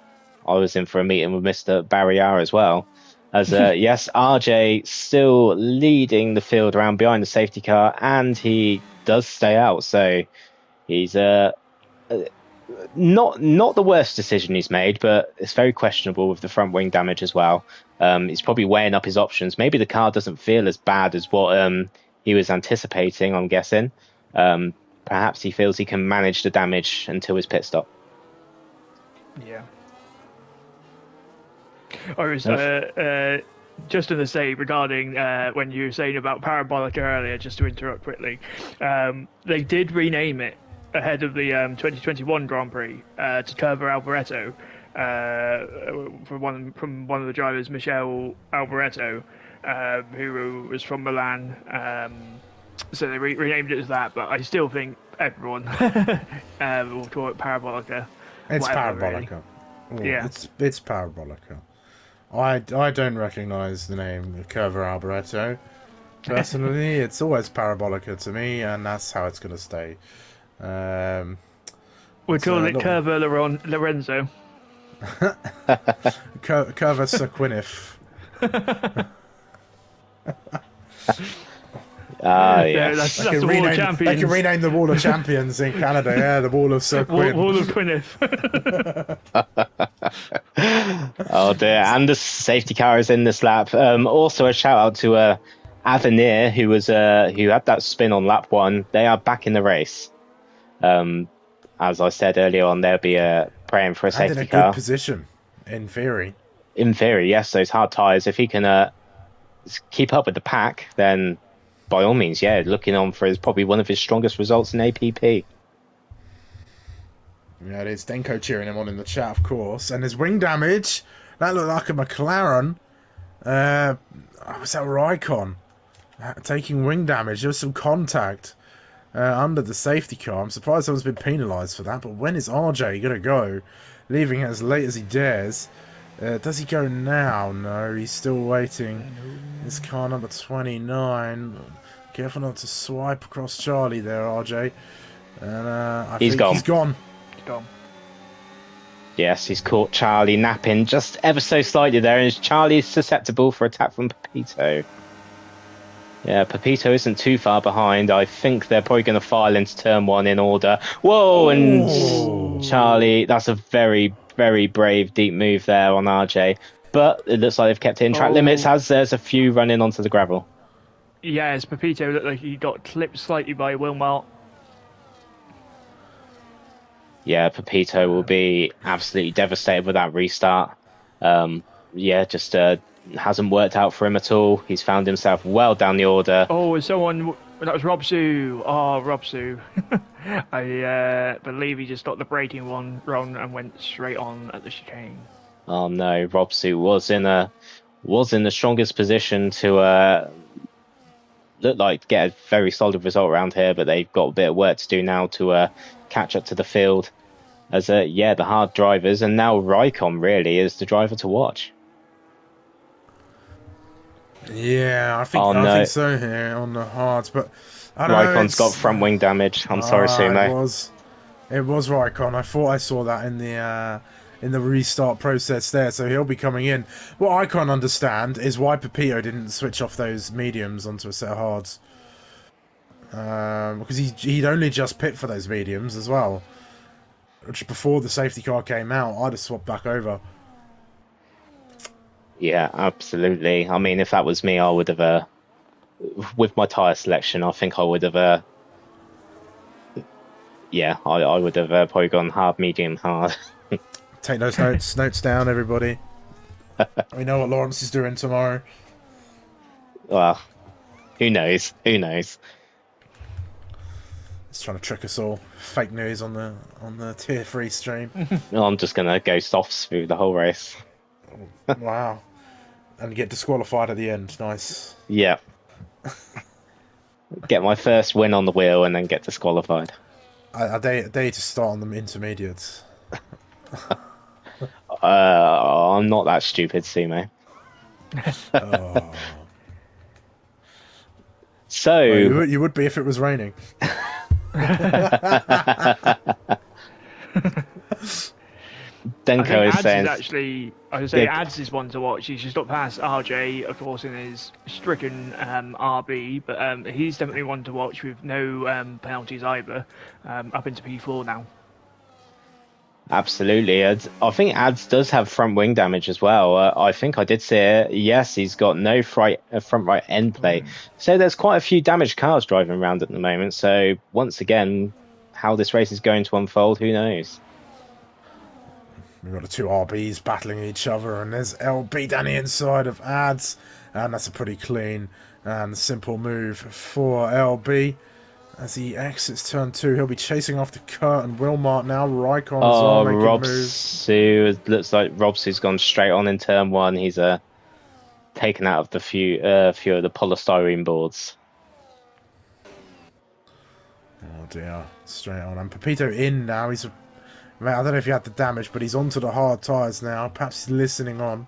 for a meeting with Mr. Barrier as well. As yes, RJ still leading the field around behind the safety car, and he does stay out, so he's not the worst decision he's made, but it's very questionable with the front wing damage as well. He's probably weighing up his options. Maybe the car doesn't feel as bad as what he was anticipating, I'm guessing. Perhaps he feels he can manage the damage until his pit stop. Yeah. I was just going to say regarding when you were saying about Parabolica earlier, just to interrupt quickly, they did rename it ahead of the 2021 Grand Prix to Curva Alboreto from one of the drivers, Michele Alboreto, who was from Milan. So they renamed it as that, but I still think everyone will call it Parabolica. It's whatever, Parabolica. Really. Yeah, it's Parabolica. I don't recognise the name Curva Alboreto. Personally, it's always Parabolica to me, and that's how it's going to stay. We'll call it Curva Lorenzo. Curva Sequinif. Yeah, that's the Wall of Champions. They can rename the Wall of Champions in Canada. Yeah, the Wall of Sir Quinn. Wall of Quinnif. Oh dear, and the safety car is in this lap. Also a shout out to Avenir, who had that spin on lap 1. They are back in the race. As I said earlier on, they'll be praying for a safety car. And in a good position, in theory. In theory, yes. Those hard tyres. If he can keep up with the pack, then by all means, yeah, looking on for probably one of his strongest results in APP. Yeah, it is. Denko cheering him on in the chat, of course. And his wing damage, that looked like a McLaren. Was that Raikon? Taking wing damage. There was some contact under the safety car. I'm surprised someone's been penalised for that. But when is RJ going to go? Leaving it as late as he dares. Does he go now? No, he's still waiting. It's car number 29. Careful not to swipe across Charlie there, RJ. And I think gone. He's gone. Yes, he's caught Charlie napping just ever so slightly there, and Charlie is susceptible for attack from Pepito. Yeah, Pepito isn't too far behind. I think they're probably going to file into turn 1 in order. Whoa, and Charlie, that's a very, very brave deep move there on RJ. But it looks like they've kept it in track limits as there's a few running onto the gravel. Yeah, as Pepito looked like he got clipped slightly by Wilmot. Yeah, Pepito will be absolutely devastated with that restart. Just hasn't worked out for him at all. He's found himself well down the order. Oh, someone that was Robsu. Oh, Robsu. I believe he just got the braking one wrong and went straight on at the chicane. Oh no, Robsu was in the strongest position to look like get a very solid result around here, but they've got a bit of work to do now to catch up to the field. As the hard drivers, and now Raikkonen really is the driver to watch. Yeah, I think so here on the hards, but I don't know, Raikkonen's got front wing damage. I'm sorry, Sumo. It was Raikkonen. I thought I saw that in the restart process there, so he'll be coming in. What I can't understand is why Pepito didn't switch off those mediums onto a set of hards. Because he'd only just pit for those mediums as well. Which before the safety car came out, I'd have swapped back over. Yeah, absolutely. I mean, if that was me, I would have, with my tyre selection, I think I would have, I would have probably gone hard, medium, hard. Take those notes down, everybody. We know what Lawrence is doing tomorrow. Well, who knows? Who knows? He's trying to trick us all. Fake news on the tier 3 stream. No, I'm just gonna go softs through the whole race. Wow. And get disqualified at the end. Nice. Yeah. Get my first win on the wheel and then get disqualified. I dare to start on the intermediates. I'm not that stupid, Sumo. Oh. So well, you would be if it was raining. Denko is saying actually, I would say Ads is one to watch. He's just got past RJ, of course, in his stricken RB, but he's definitely one to watch with no penalties either, up into P4 now. Absolutely. I think Ads does have front wing damage as well. I think I did see it. Yes, he's got no front right end plate. So there's quite a few damaged cars driving around at the moment. So once again, how this race is going to unfold, who knows? We've got the two RBs battling each other, and there's LB down the inside of Ads, and that's a pretty clean and simple move for LB. As he exits turn 2, he'll be chasing after Kurt and Wilmart now. Raikkonen's making moves. It looks like Robsu's gone straight on in turn 1. He's taken out of the few of the polystyrene boards. Oh dear, straight on. And Pepito in now. I don't know if he had the damage, but he's onto the hard tyres now. Perhaps he's listening on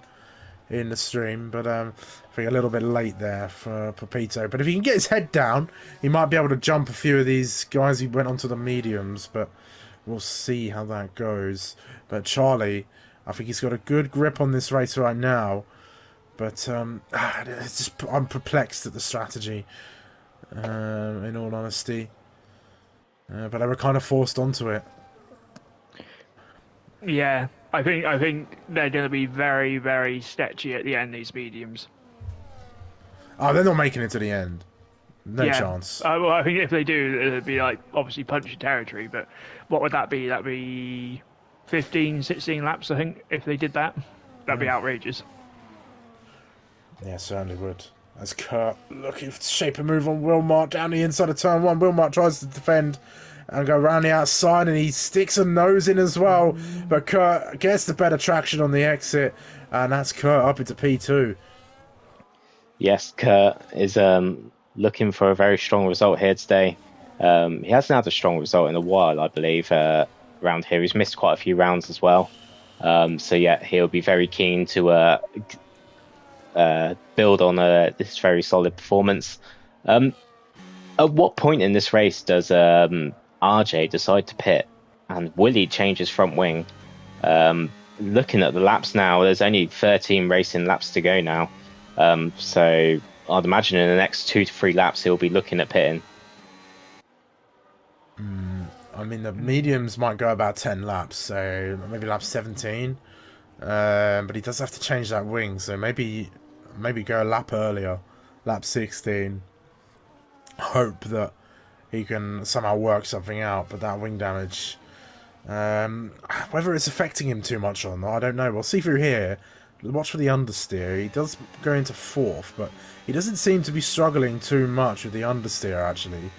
in the stream, but I think a little bit late there for Pepito. But if he can get his head down, he might be able to jump a few of these guys who went onto the mediums, but we'll see how that goes. But Charlie, I think he's got a good grip on this race right now, but it's just, I'm perplexed at the strategy, in all honesty. But they were kind of forced onto it. Yeah, I think they're going to be very, very sketchy at the end, these mediums. Oh, they're not making it to the end. No chance. Well, I think if they do, it'd be like, obviously punchy territory, but what would that be? That'd be 15, 16 laps, I think, if they did that. That'd be outrageous. Yeah, certainly would. As Kurt looking to shape a move on Wilmart down the inside of turn 1. Wilmart tries to defend and go around the outside, and he sticks a nose in as well. But Kurt gets the better traction on the exit, and that's Kurt up into P2. Yes, Kurt is looking for a very strong result here today. He hasn't had a strong result in a while, I believe, around here. He's missed quite a few rounds as well. So yeah, he'll be very keen to build on this very solid performance. At what point in this race does RJ decide to pit and Willie changes front wing? Looking at the laps now, there's only 13 racing laps to go now. So I'd imagine in the next 2 to 3 laps he'll be looking at pitting. I mean, the mediums might go about 10 laps, so maybe lap 17. But he does have to change that wing, so maybe go a lap earlier, lap 16. Hope that he can somehow work something out, but that wing damage, whether it's affecting him too much or not, I don't know. We'll see through here. watch for the understeer. He does go into fourth, but he doesn't seem to be struggling too much with the understeer actually,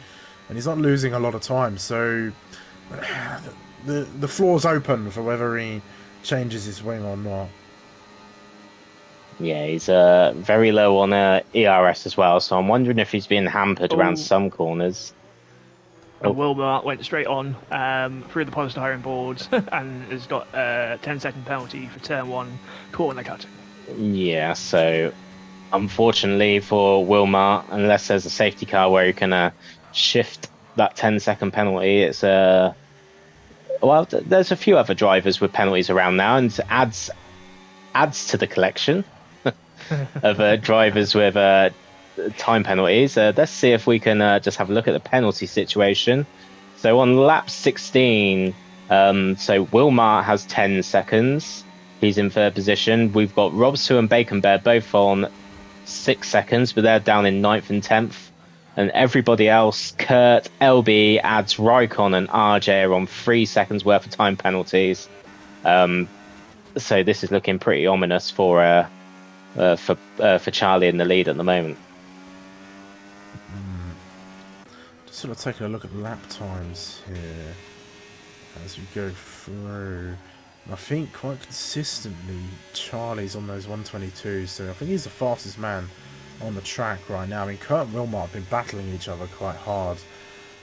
and he's not losing a lot of time. So the floor's open for whether he changes his wing or not. Yeah, he's very low on ERS as well, so I'm wondering if he's being hampered around some corners. And Wilmar went straight on through the polystyrene boards and has got a 10-second penalty for turn 1 corner cutting. Yeah, so unfortunately for Wilmar, unless there's a safety car where you can shift that 10-second penalty, it's well, there's a few other drivers with penalties around now, and adds to the collection of drivers with time penalties. Let's see if we can just have a look at the penalty situation. So on lap 16, so Wilmar has 10 seconds. He's in third position. We've got Robsu and Bacon Bear both on 6 seconds, but they're down in 9th and 10th. And everybody else, Kurt, LB, Ads, Raikon and RJ are on 3 seconds worth of time penalties. So this is looking pretty ominous for Charlie in the lead at the moment. Just sort of taking a look at lap times here as we go through. I think quite consistently Charlie's on those 122s, so I think he's the fastest man on the track right now. I mean, Kurt and Wilmot have been battling each other quite hard,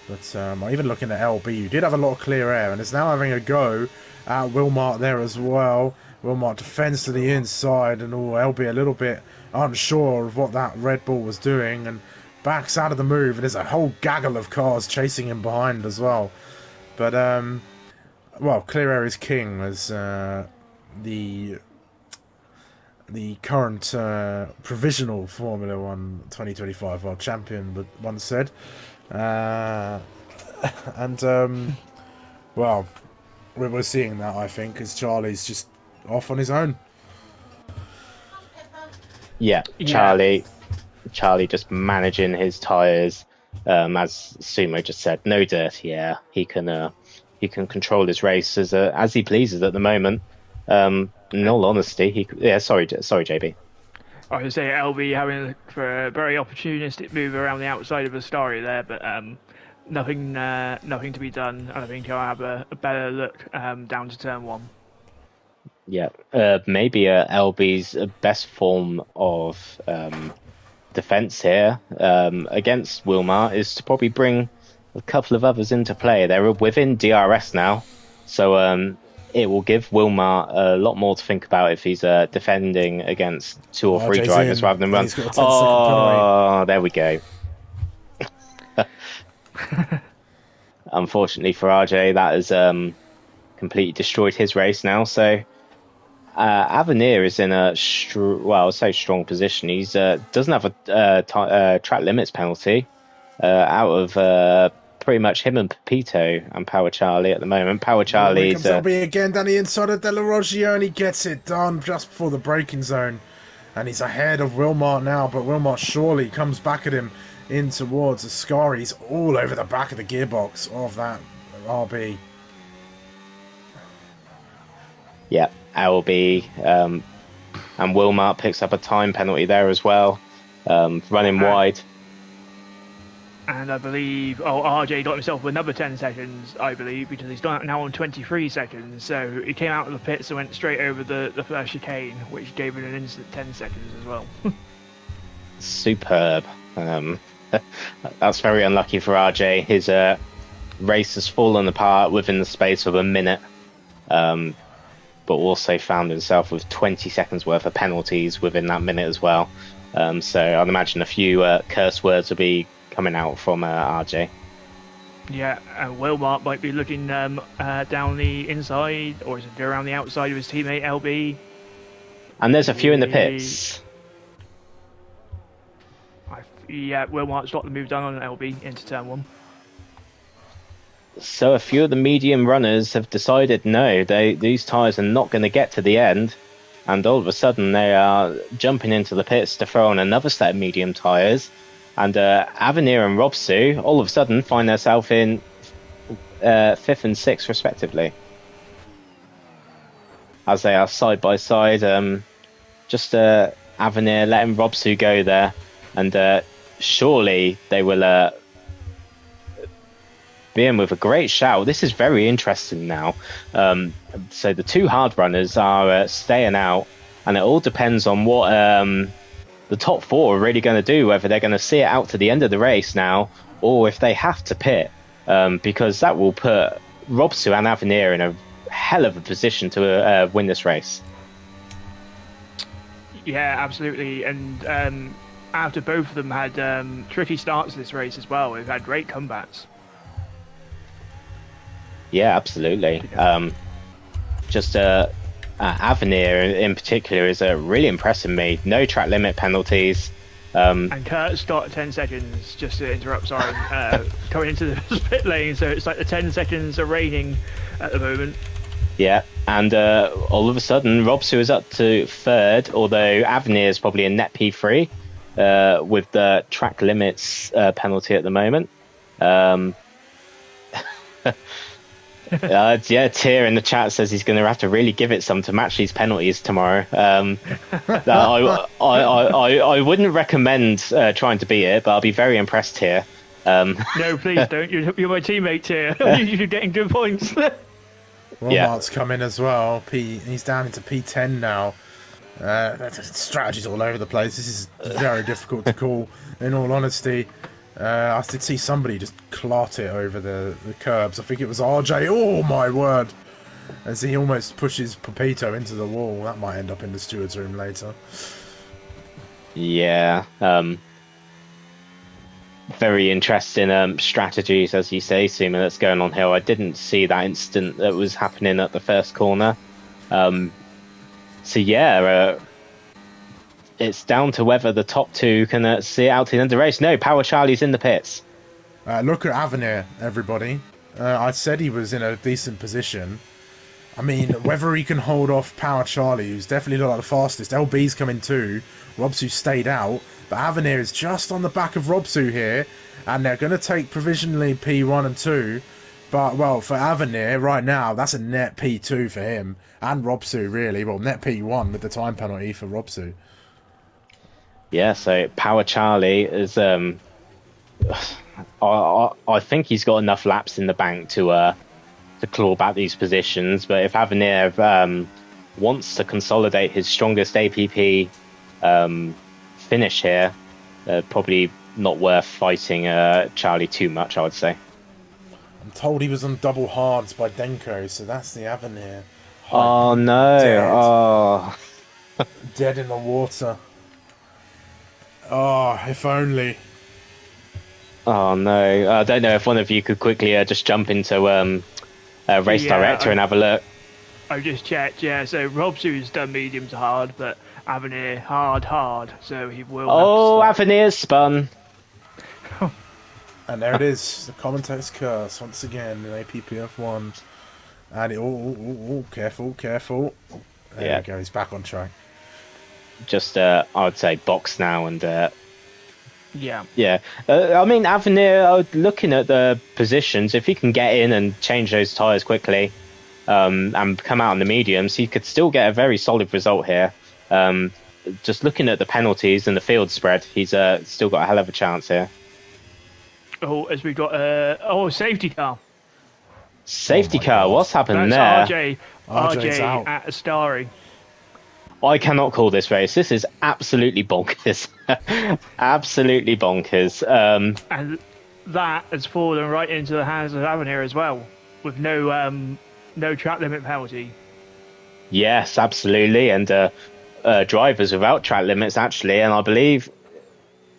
but even looking at LB, who did have a lot of clear air and is now having a go at Wilmot there as well. Wilmot defends to the inside, and LB a little bit unsure of what that Red Bull was doing and backs out of the move, and there's a whole gaggle of cars chasing him behind as well. But well, clear air is king, as the current provisional Formula 1 2025 world champion once said. And well, we're seeing that, I think, as Charlie's just off on his own. Yeah, Charlie just managing his tyres, as Sumo just said, no dirty air. He can control his race as he pleases at the moment. In all honesty, sorry, JB. I would say LB having for a very opportunistic move around the outside of Astari there, but nothing to be done. I think I'll have a better look down to turn 1. Yeah, maybe LB's best form of defence here against Wilmar is to probably bring a couple of others into play. They're within DRS now, so it will give Wilmar a lot more to think about if he's defending against 2 or 3 drivers rather than run. Oh, there we go. Unfortunately for RJ, that has completely destroyed his race now. So Avenir is in a strong position. He's doesn't have a track limits penalty out of pretty much him and Pepito and Power Charlie at the moment. Power Charlie's LB again down the inside of De La Roggio, and he gets it done just before the braking zone, and he's ahead of Wilmot now, but Wilmot surely comes back at him in towards Ascari. He's all over the back of the gearbox of that RB. Yeah, LB and Wilmot picks up a time penalty there as well, running wide. And I believe, RJ got himself another 10 seconds, I believe, because he's now on 23 seconds. So he came out of the pits and went straight over the first chicane, which gave him an instant 10 seconds as well. Superb. That's very unlucky for RJ. His race has fallen apart within the space of a minute, but also found himself with 20 seconds worth of penalties within that minute as well. So I'd imagine a few curse words will be coming out from RJ. Yeah, Wilmot might be looking down the inside, or is it around the outside of his teammate LB? And there's a few in the pits. Wilmot's got the move done on LB into turn 1. So a few of the medium runners have decided no, these tyres are not going to get to the end, and all of a sudden they are jumping into the pits to throw on another set of medium tyres. And Avenir and Robsu all of a sudden find themselves in 5th and 6th respectively, as they are side by side. just Avenir letting Robsu go there, and surely they will be in with a great shout. This is very interesting now. So the two hard runners are staying out, and it all depends on what the top four are really going to do, whether they're going to see it out to the end of the race now, or if they have to pit, because that will put Robsu and Avenir in a hell of a position to win this race. Yeah, absolutely. And after both of them had tricky starts this race as well, they've had great comebacks. Yeah, absolutely. Just Avenir in particular is really impressing me. No track limit penalties. And Kurt's got 10 seconds, just to interrupt, sorry, coming into the pit lane, so it's like the 10 seconds are raining at the moment. Yeah, and all of a sudden Robsu is up to third, although Avenir is probably a net P3 with the track limits penalty at the moment. Yeah, Tyr in the chat says he's going to have to really give it some to match these penalties tomorrow. I wouldn't recommend trying to beat it, but I'll be very impressed here. No, please don't. You're my teammate here. You're getting good points. Walmart's come in as well. He's down into P10 now. Strategies all over the place. This is very difficult to call, in all honesty. I did see somebody just clot it over the curbs. I think it was RJ. Oh my word! As he almost pushes Pepito into the wall. That might end up in the steward's room later. Yeah. Very interesting strategies, as you say, Suma, that's going on here. I didn't see that instant that was happening at the first corner. So yeah, it's down to whether the top two can see it out to the end of the race. No, Power Charlie's in the pits. Look at Avenir, everybody. I said he was in a decent position. I mean, whether he can hold off Power Charlie, who's definitely not like the fastest. LB's coming too. Robsu stayed out. But Avenir is just on the back of Robsu here. And they're going to take provisionally P1 and 2. But, well, for Avenir, right now, that's a net P2 for him. And Robsu, really. Well, net P1 with the time penalty for Robsu. Yeah, so Power Charlie is... I think he's got enough laps in the bank to claw back these positions. But if Avenir wants to consolidate his strongest APP finish here, probably not worth fighting Charlie too much, I would say. I'm told he was on double hards by Denko, so that's the Avenir. Oh no! Dead. Oh, Dead in the water. Oh, if only. Oh no! I don't know if one of you could quickly just jump into race director and have a look. I just checked. Yeah, so Robsu's done medium to hard, but Avenir hard. So he will. Oh, Avenir's spun. And there it is, the commentator's curse once again in APPF1. And careful. There we go, he's back on track. Just, I would say box now and. Yeah. I mean, Avenir, looking at the positions, if he can get in and change those tyres quickly and come out on the mediums, he could still get a very solid result here. Just looking at the penalties and the field spread, he's still got a hell of a chance here. Oh, as we've got safety car. Safety car, God. what's happened That's there? RJ at Astari. I cannot call this race. This is absolutely bonkers. Absolutely bonkers. And that has fallen right into the hands of Avenir as well, with no track limit penalty. Yes, absolutely. And drivers without track limits, actually. And I believe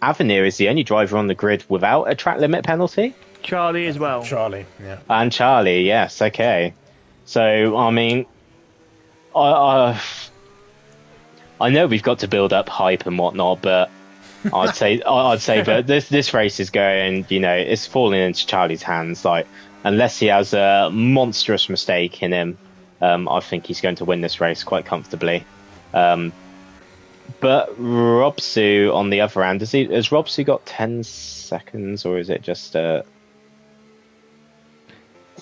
Avenir is the only driver on the grid without a track limit penalty. Charlie as well. Charlie, yeah. And Charlie, yes, okay. So, I mean, I know we've got to build up hype and whatnot, but I'd say, but this race is going, it's falling into Charlie's hands. Like, unless he has a monstrous mistake in him, I think he's going to win this race quite comfortably. But Robsu, on the other hand, has Robsu got 10 seconds, or is it just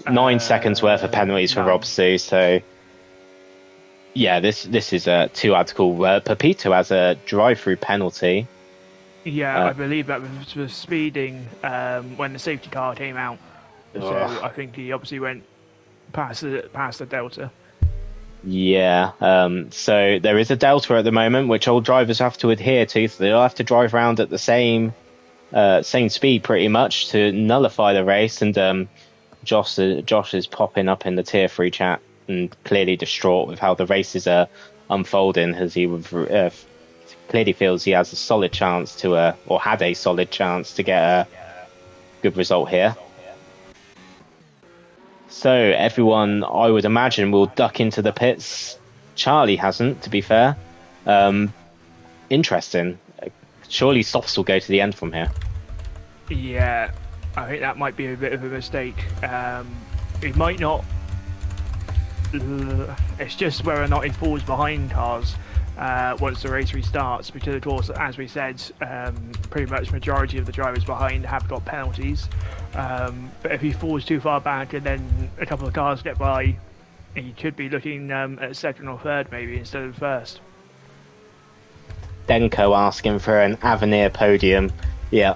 9 seconds worth of penalties for Robsu? So Yeah, this is a 2 article. Pepito has a drive-through penalty. Yeah, I believe that was for speeding when the safety car came out. So I think he obviously went past the delta. Yeah, so there is a delta at the moment, which all drivers have to adhere to. So they'll have to drive around at the same speed pretty much to nullify the race. And Josh is popping up in the tier 3 chat and clearly distraught with how the races are unfolding, as he clearly feels he has a solid chance to or had a solid chance to get a good result here. So everyone, I would imagine, will duck into the pits. Charlie hasn't, to be fair. Interesting. Surely softs will go to the end from here. Yeah, I think that might be a bit of a mistake. It might not. It's just whether or not he falls behind cars once the race restarts, because of course, as we said, pretty much majority of the drivers behind have got penalties. But if he falls too far back and then a couple of cars get by, he could be looking at second or third maybe instead of first. Denko asking for an Avenir podium. Yeah,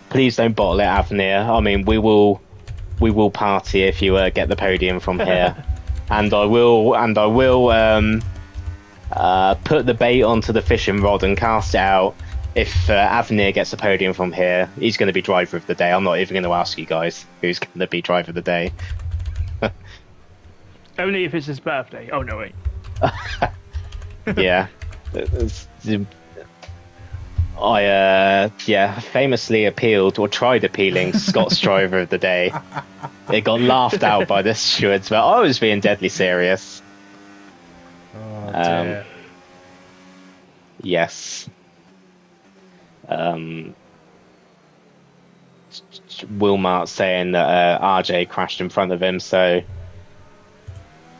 please don't bottle it, Avenir. I mean, we will party if you get the podium from here, and I will put the bait onto the fishing rod and cast it out. If Avenir gets a podium from here, he's going to be driver of the day. I'm not even going to ask you guys who's going to be driver of the day. Only if it's his birthday. Oh no, wait. Yeah. I famously appealed or tried appealing Scott's driver of the day. It got laughed out by the stewards, but I was being deadly serious. Oh dear. Yes. Wilmart saying that RJ crashed in front of him, so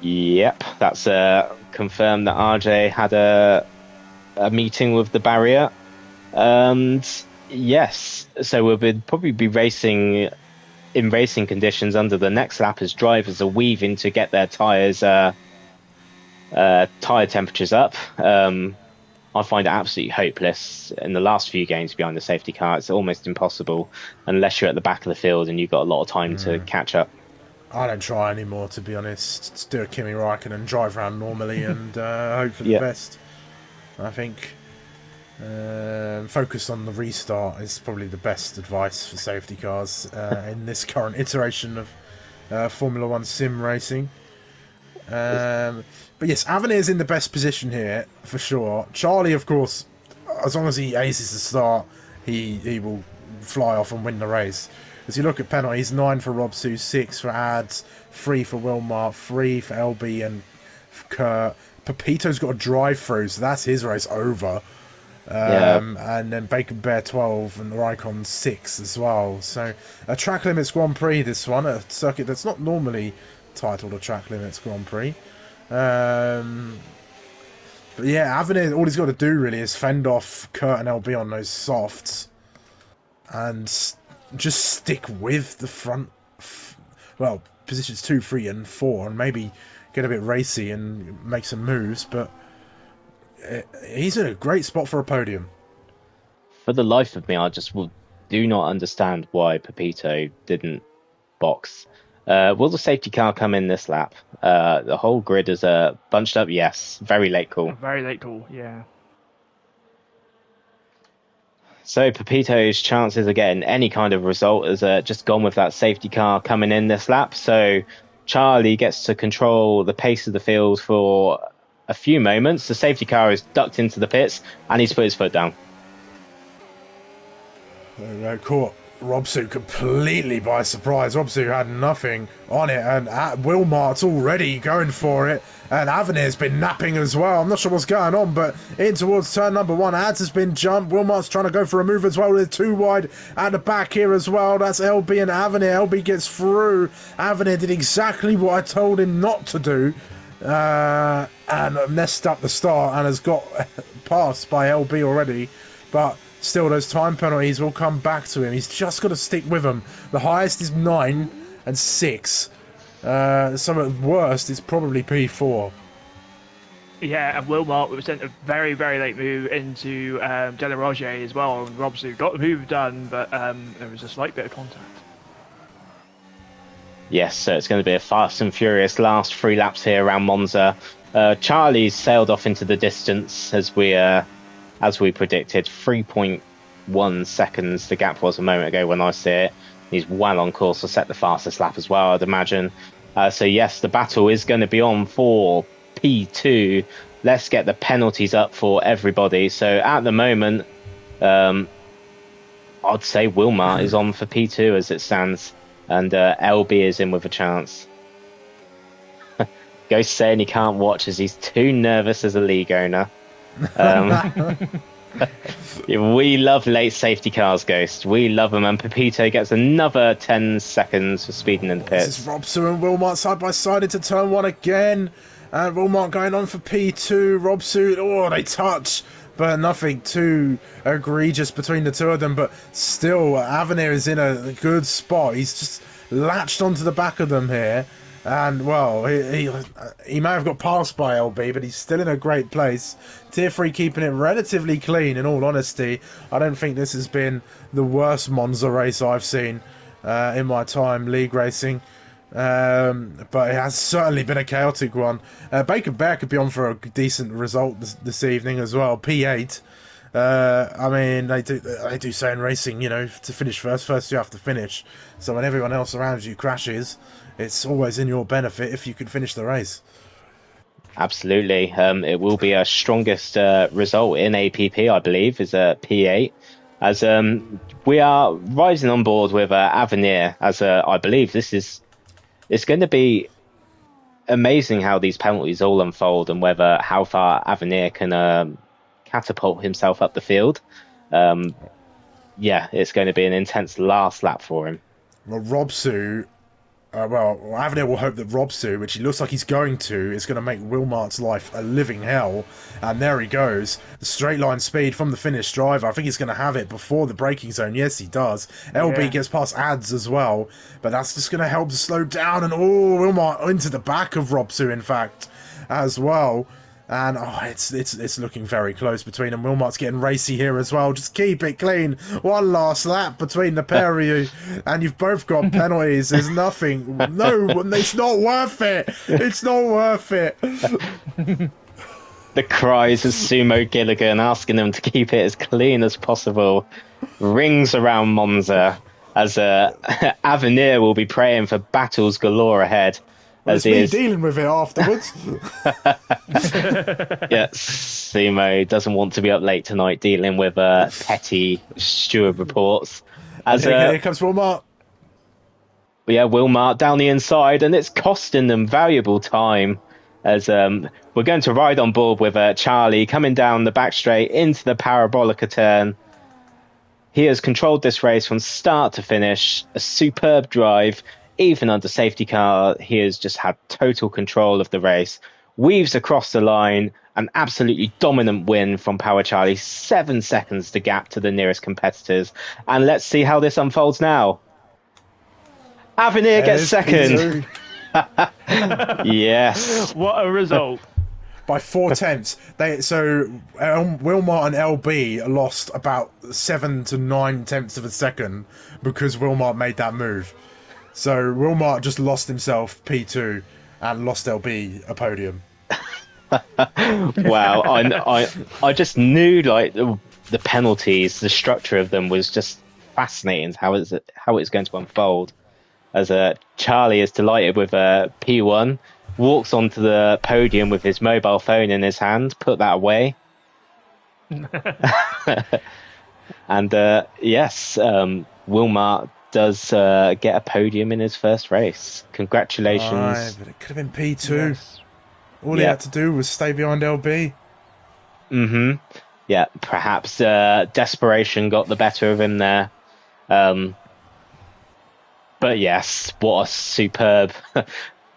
yep, that's confirmed that RJ had a meeting with the barrier. And yes, so we'll probably be racing in racing conditions under the next lap as drivers are weaving to get their tyre temperatures up. I find it absolutely hopeless. In the last few games behind the safety car, it's almost impossible unless you're at the back of the field and you've got a lot of time to catch up. I don't try anymore, to be honest. Just do a Kimi Räikkönen and drive around normally and hope for the best. I think focus on the restart is probably the best advice for safety cars in this current iteration of Formula 1 sim racing. But yes, Avenir's in the best position here for sure. Charlie, of course, as long as he aces the start, he will fly off and win the race. As you look at penalties, 9 for Robsu, 6 for Ads, 3 for Wilmar, 3 for LB and Kurt. Pepito's got a drive-through, so that's his race over. And then Bacon Bear 12 and Raikkonen 6 as well. So a track limits Grand Prix, this one, a circuit that's not normally titled a track limits Grand Prix. But yeah, Avenir, all he's got to do really is fend off Kurt and LB on those softs and just stick with the front, positions 2, 3 and 4, and maybe get a bit racy and make some moves. But he's in a great spot for a podium. For the life of me, I just do not understand why Pepito didn't box. Will the safety car come in this lap? The whole grid is bunched up. Yes, very late call. Very late call, yeah. So Pepito's chances of getting any kind of result is just gone with that safety car coming in this lap. So Charlie gets to control the pace of the field for a few moments. The safety car is ducked into the pits and he's put his foot down. Caught Robsu completely by surprise. Robsu had nothing on it, and Wilmart's already going for it, and Avenir's been napping as well. I'm not sure what's going on, but in towards turn number 1, Ads has been jumped. Wilmart's trying to go for a move as well. They're too wide at the back here as well. That's LB and Avenir. LB gets through. Avenir did exactly what I told him not to do, and messed up the start and has got passed by LB already, but still, those time penalties will come back to him. He's just got to stick with them. The highest is 9 and 6. So at worst, it's probably P4. Yeah, and Wilmot sent a very, very late move into De La Roge as well. And Robson got the move done, but there was a slight bit of contact. Yes, so it's going to be a fast and furious last 3 laps here around Monza. Charlie's sailed off into the distance as we predicted. 3.1 seconds the gap was a moment ago when I see it. He's well on course to set the fastest lap as well, I'd imagine. So yes, the battle is going to be on for P2. Let's get the penalties up for everybody. So at the moment, I'd say Wilmar is on for P2 as it stands, and LB is in with a chance. Ghost saying he can't watch as he's too nervous as a league owner. We love late safety cars, Ghost. We love them, and Pepito gets another 10 seconds for speeding in the pits. This is Robson and Wilmot side by side into turn 1 again. And Wilmot going on for P2. Robson, they touch, but nothing too egregious between the two of them. But still, Avenir is in a good spot. He's just latched onto the back of them here. And, well, he may have got passed by LB, but he's still in a great place. Tier 3 keeping it relatively clean, in all honesty. I don't think this has been the worst Monza race I've seen in my time league racing. But it has certainly been a chaotic one. Baker Bear could be on for a decent result this evening as well. P8. I mean, they do say in racing, to finish first you have to finish. So when everyone else around you crashes, it's always in your benefit if you can finish the race. Absolutely. It will be our strongest result in APP, I believe, is a P8. As we are rising on board with Avenir, as I believe it's going to be amazing how these penalties all unfold and how far Avenir can catapult himself up the field. It's going to be an intense last lap for him. Well, Robsu, Avenir will hope that Robsu, which he looks like he's going to, is going to make Wilmart's life a living hell. And there he goes. The straight line speed from the Finnish driver. I think he's going to have it before the braking zone. Yes, he does. LB gets past Ads as well. But that's just going to help to slow down. And, Wilmart into the back of Robsu, in fact, as well. And it's looking very close between them. Wilmart's getting racy here as well. Just keep it clean. One last lap between the pair of you, and you've both got penalties. There's nothing. No, it's not worth it. It's not worth it. The cries of Sumo Gilligan asking them to keep it as clean as possible rings around Monza as Avenir will be praying for battles galore ahead. Well, it's me dealing with it afterwards. Sumo doesn't want to be up late tonight dealing with petty steward reports. Here comes Wilmart. Wilmart down the inside, and it's costing them valuable time as we're going to ride on board with Charlie coming down the back straight into the Parabolica turn. He has controlled this race from start to finish, a superb drive. Even under safety car, he has just had total control of the race. Weaves across the line, an absolutely dominant win from Power Charlie. 7 seconds the gap to the nearest competitors. And let's see how this unfolds now. Avenir gets second. Yes. What a result. By 4 tenths. Wilmart and LB lost about 7 to 9 tenths of a second because Wilmart made that move. So Wilmart just lost himself P2 and lost LB a podium. Wow, I just knew the penalties, the structure of them was just fascinating. How it's going to unfold. As Charlie is delighted with P1, walks onto the podium with his mobile phone in his hand, put that away. And Wilmart does get a podium in his first race. Congratulations. But it could have been P2. Yes. All he had to do was stay behind LB. Mm-hmm. Yeah, perhaps desperation got the better of him there. But yes, what a superb...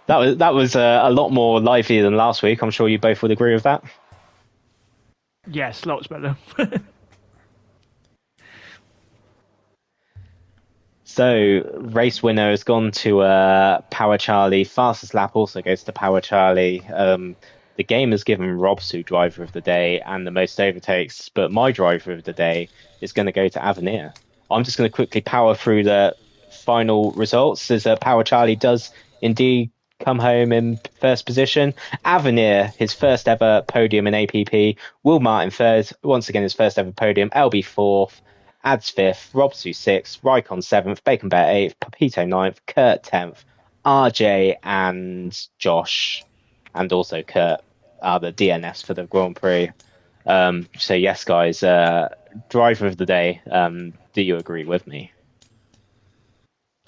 that was a lot more lively than last week. I'm sure you both would agree with that. Yes, lots better. So, race winner has gone to Power Charlie. Fastest lap also goes to Power Charlie. the game has given Robsu driver of the day and the most overtakes, but my driver of the day is going to go to Avenir. I'm just going to quickly power through the final results as Power Charlie does indeed come home in first position. Avenir, his first ever podium in APP. Will Martin third, once again his first ever podium. LB fourth. Ads fifth. Robsu sixth. Raikon seventh. Bacon Bear eighth. Papito ninth. Kurt 10th. RJ and Josh, and also Kurt, are the DNFs for the Grand Prix. So yes, guys, driver of the day. Do you agree with me?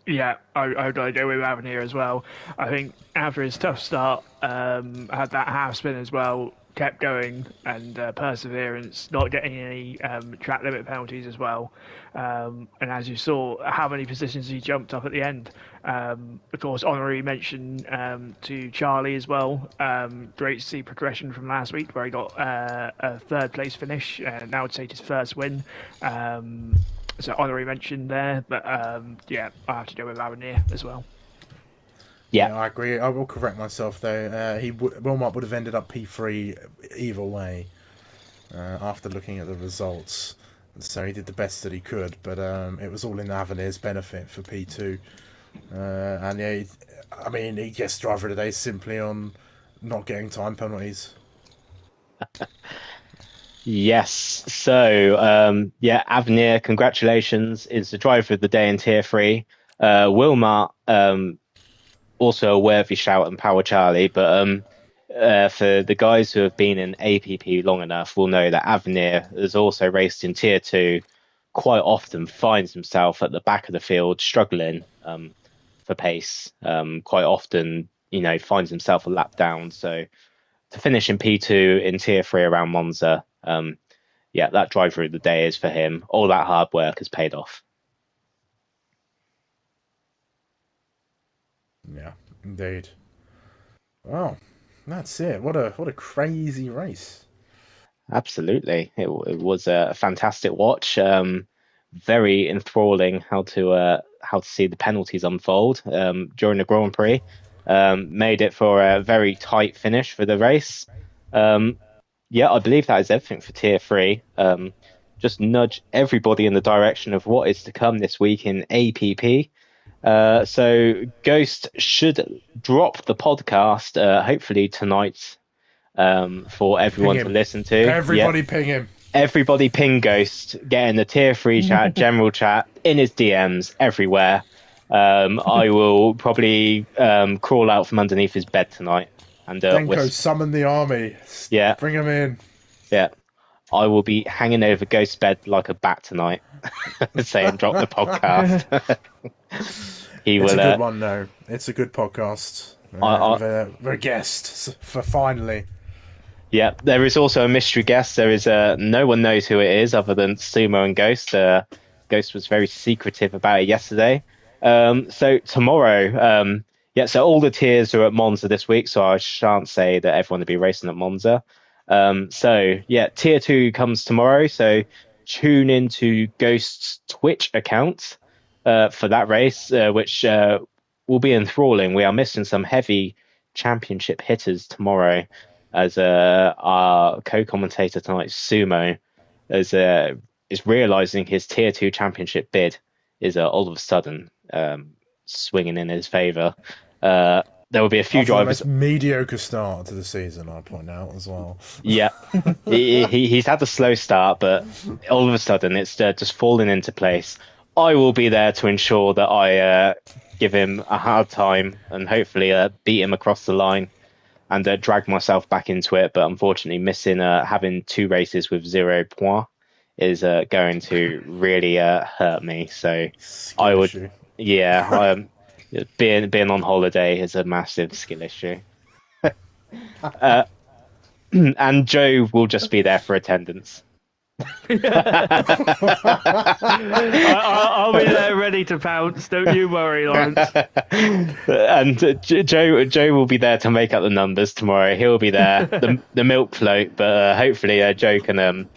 Yeah, I would go with Avenir as well. I think after his tough start, had that half spin as well, kept going, and perseverance, not getting any track limit penalties as well. And as you saw, how many positions he jumped up at the end. Of course, honorary mention to Charlie as well. Great to see progression from last week, where he got a third place finish. Now I'd say his first win. So honorary mention there, but yeah, I have to go with Avenir as well. Yeah, I agree. I will correct myself though. Wilmot would have ended up P3 either way after looking at the results. So he did the best that he could, but it was all in Avenir's benefit for P2. And yeah, he gets driver of the day simply on not getting time penalties. Yes. So, yeah, Avenir, congratulations, is the driver of the day in Tier 3. Wilmot, also a worthy shout and Power Charlie, but for the guys who have been in APP long enough will know that Avenir has also raced in Tier 2, quite often finds himself at the back of the field struggling for pace. Quite often, finds himself a lap down. So to finish in P2 in Tier 3 around Monza, yeah, that driver of the day is for him. All that hard work has paid off. Yeah, indeed. Well, that's it. What a crazy race. Absolutely, it was a fantastic watch. Very enthralling how to see the penalties unfold during the Grand Prix. Made it for a very tight finish for the race. Yeah, I believe that is everything for Tier 3. Just nudge everybody in the direction of what is to come this week in APP. So Ghost should drop the podcast hopefully tonight for everyone to listen to. Everybody ping him. Everybody ping Ghost, get in the Tier 3 chat, general chat, in his DMs, everywhere. I will probably crawl out from underneath his bed tonight. And Denko, summon the army. Yeah. Bring him in. Yeah. I will be hanging over Ghost's bed like a bat tonight, saying drop the podcast. It's a good one, though. It's a good podcast. With a guest for finally. Yeah, there is also a mystery guest. There is no one knows who it is other than Sumo and Ghost. Ghost was very secretive about it yesterday. So tomorrow, so all the tiers are at Monza this week, so I shan't say that everyone will be racing at Monza. Tier 2 comes tomorrow, so tune into Ghost's Twitch account for that race, which will be enthralling. We are missing some heavy championship hitters tomorrow, as our co-commentator tonight, Sumo, is realizing his Tier 2 championship bid is all of a sudden swinging in his favor. There will be a few drivers. The most mediocre start to the season, I'd point out as well. Yeah, he's had a slow start, but all of a sudden it's just falling into place. I will be there to ensure that I give him a hard time and hopefully beat him across the line and drag myself back into it. But unfortunately, missing having 2 races with 0 points is going to really hurt me. So I would, issue. being on holiday is a massive skill issue. And Joe will just be there for attendance. I'll be there ready to pounce. Don't you worry, Lawrence. And Joe will be there to make up the numbers tomorrow. He'll be there, the milk float. But hopefully, Joe can.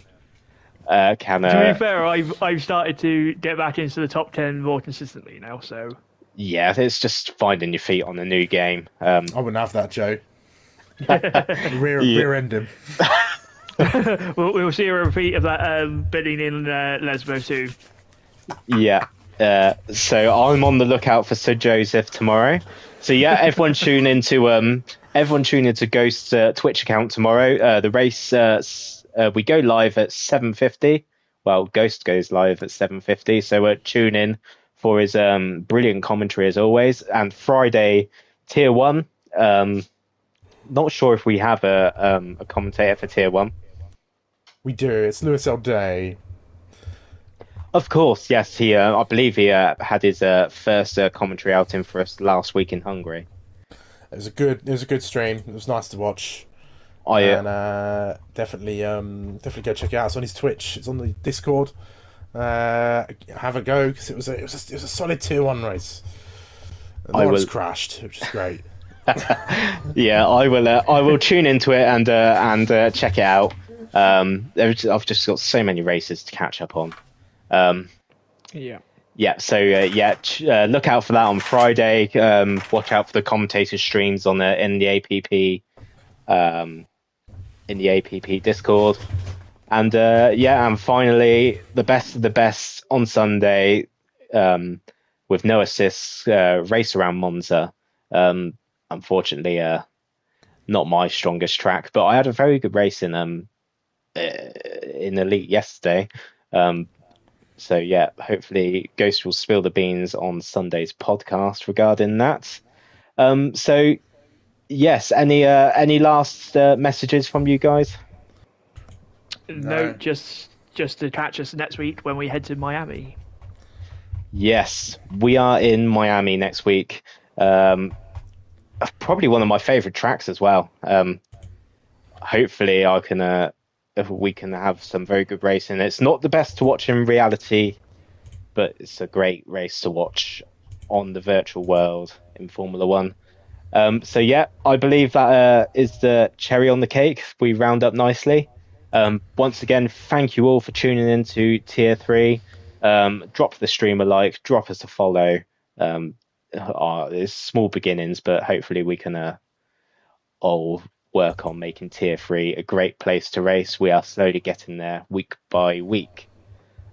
To be fair, I've started to get back into the top 10 more consistently now. So yeah, it's just finding your feet on a new game. I wouldn't have that, Joe. Rear end him. we'll see a repeat of that bidding in Lesbo soon. Yeah. So I'm on the lookout for Sir Joseph tomorrow. So yeah, everyone tune into Ghost's Twitch account tomorrow. The race we go live at 7:50. Well, Ghost goes live at 7:50. So tune in for his brilliant commentary as always. And Friday, Tier 1. Not sure if we have a commentator for Tier 1. We do. It's Lewis L. Day. Of course, yes. I believe he had his first commentary outing for us last week in Hungary. It was a good stream. It was nice to watch. Definitely go check it out. It's on his Twitch. It's on the Discord. Have a go because it was a solid Tier 1 race. Lawrence crashed, which is great. Yeah, I will tune into it and check it out. I've just got so many races to catch up on. Yeah. Look out for that on Friday. Watch out for the commentator streams in the APP Discord. And finally, the best of the best on Sunday, with no assists, race around Monza. Unfortunately, not my strongest track, but I had a very good race in Elite yesterday. So yeah, hopefully Ghost will spill the beans on Sunday's podcast regarding that. So yes, any last messages from you guys? No, just to catch us next week when we head to Miami. Yes, we are in Miami next week. Probably one of my favorite tracks as well. Hopefully we can have some very good racing. It's not the best to watch in reality, but it's a great race to watch on the virtual world in Formula One. So yeah, I believe that is the cherry on the cake. We round up nicely. Once again, thank you all for tuning in to Tier 3. Drop the stream a like, drop us a follow. It's small beginnings, but hopefully we can all work on making Tier 3 a great place to race. We are slowly getting there week by week.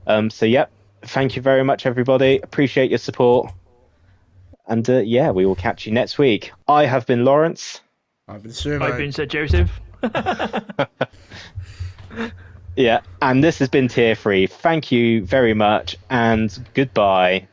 So yeah, thank you very much, everybody. Appreciate your support. And we will catch you next week. I have been Lawrence. I've been Sumo. I've been Sir Joseph. Yeah, and this has been Tier 3. Thank you very much, and goodbye.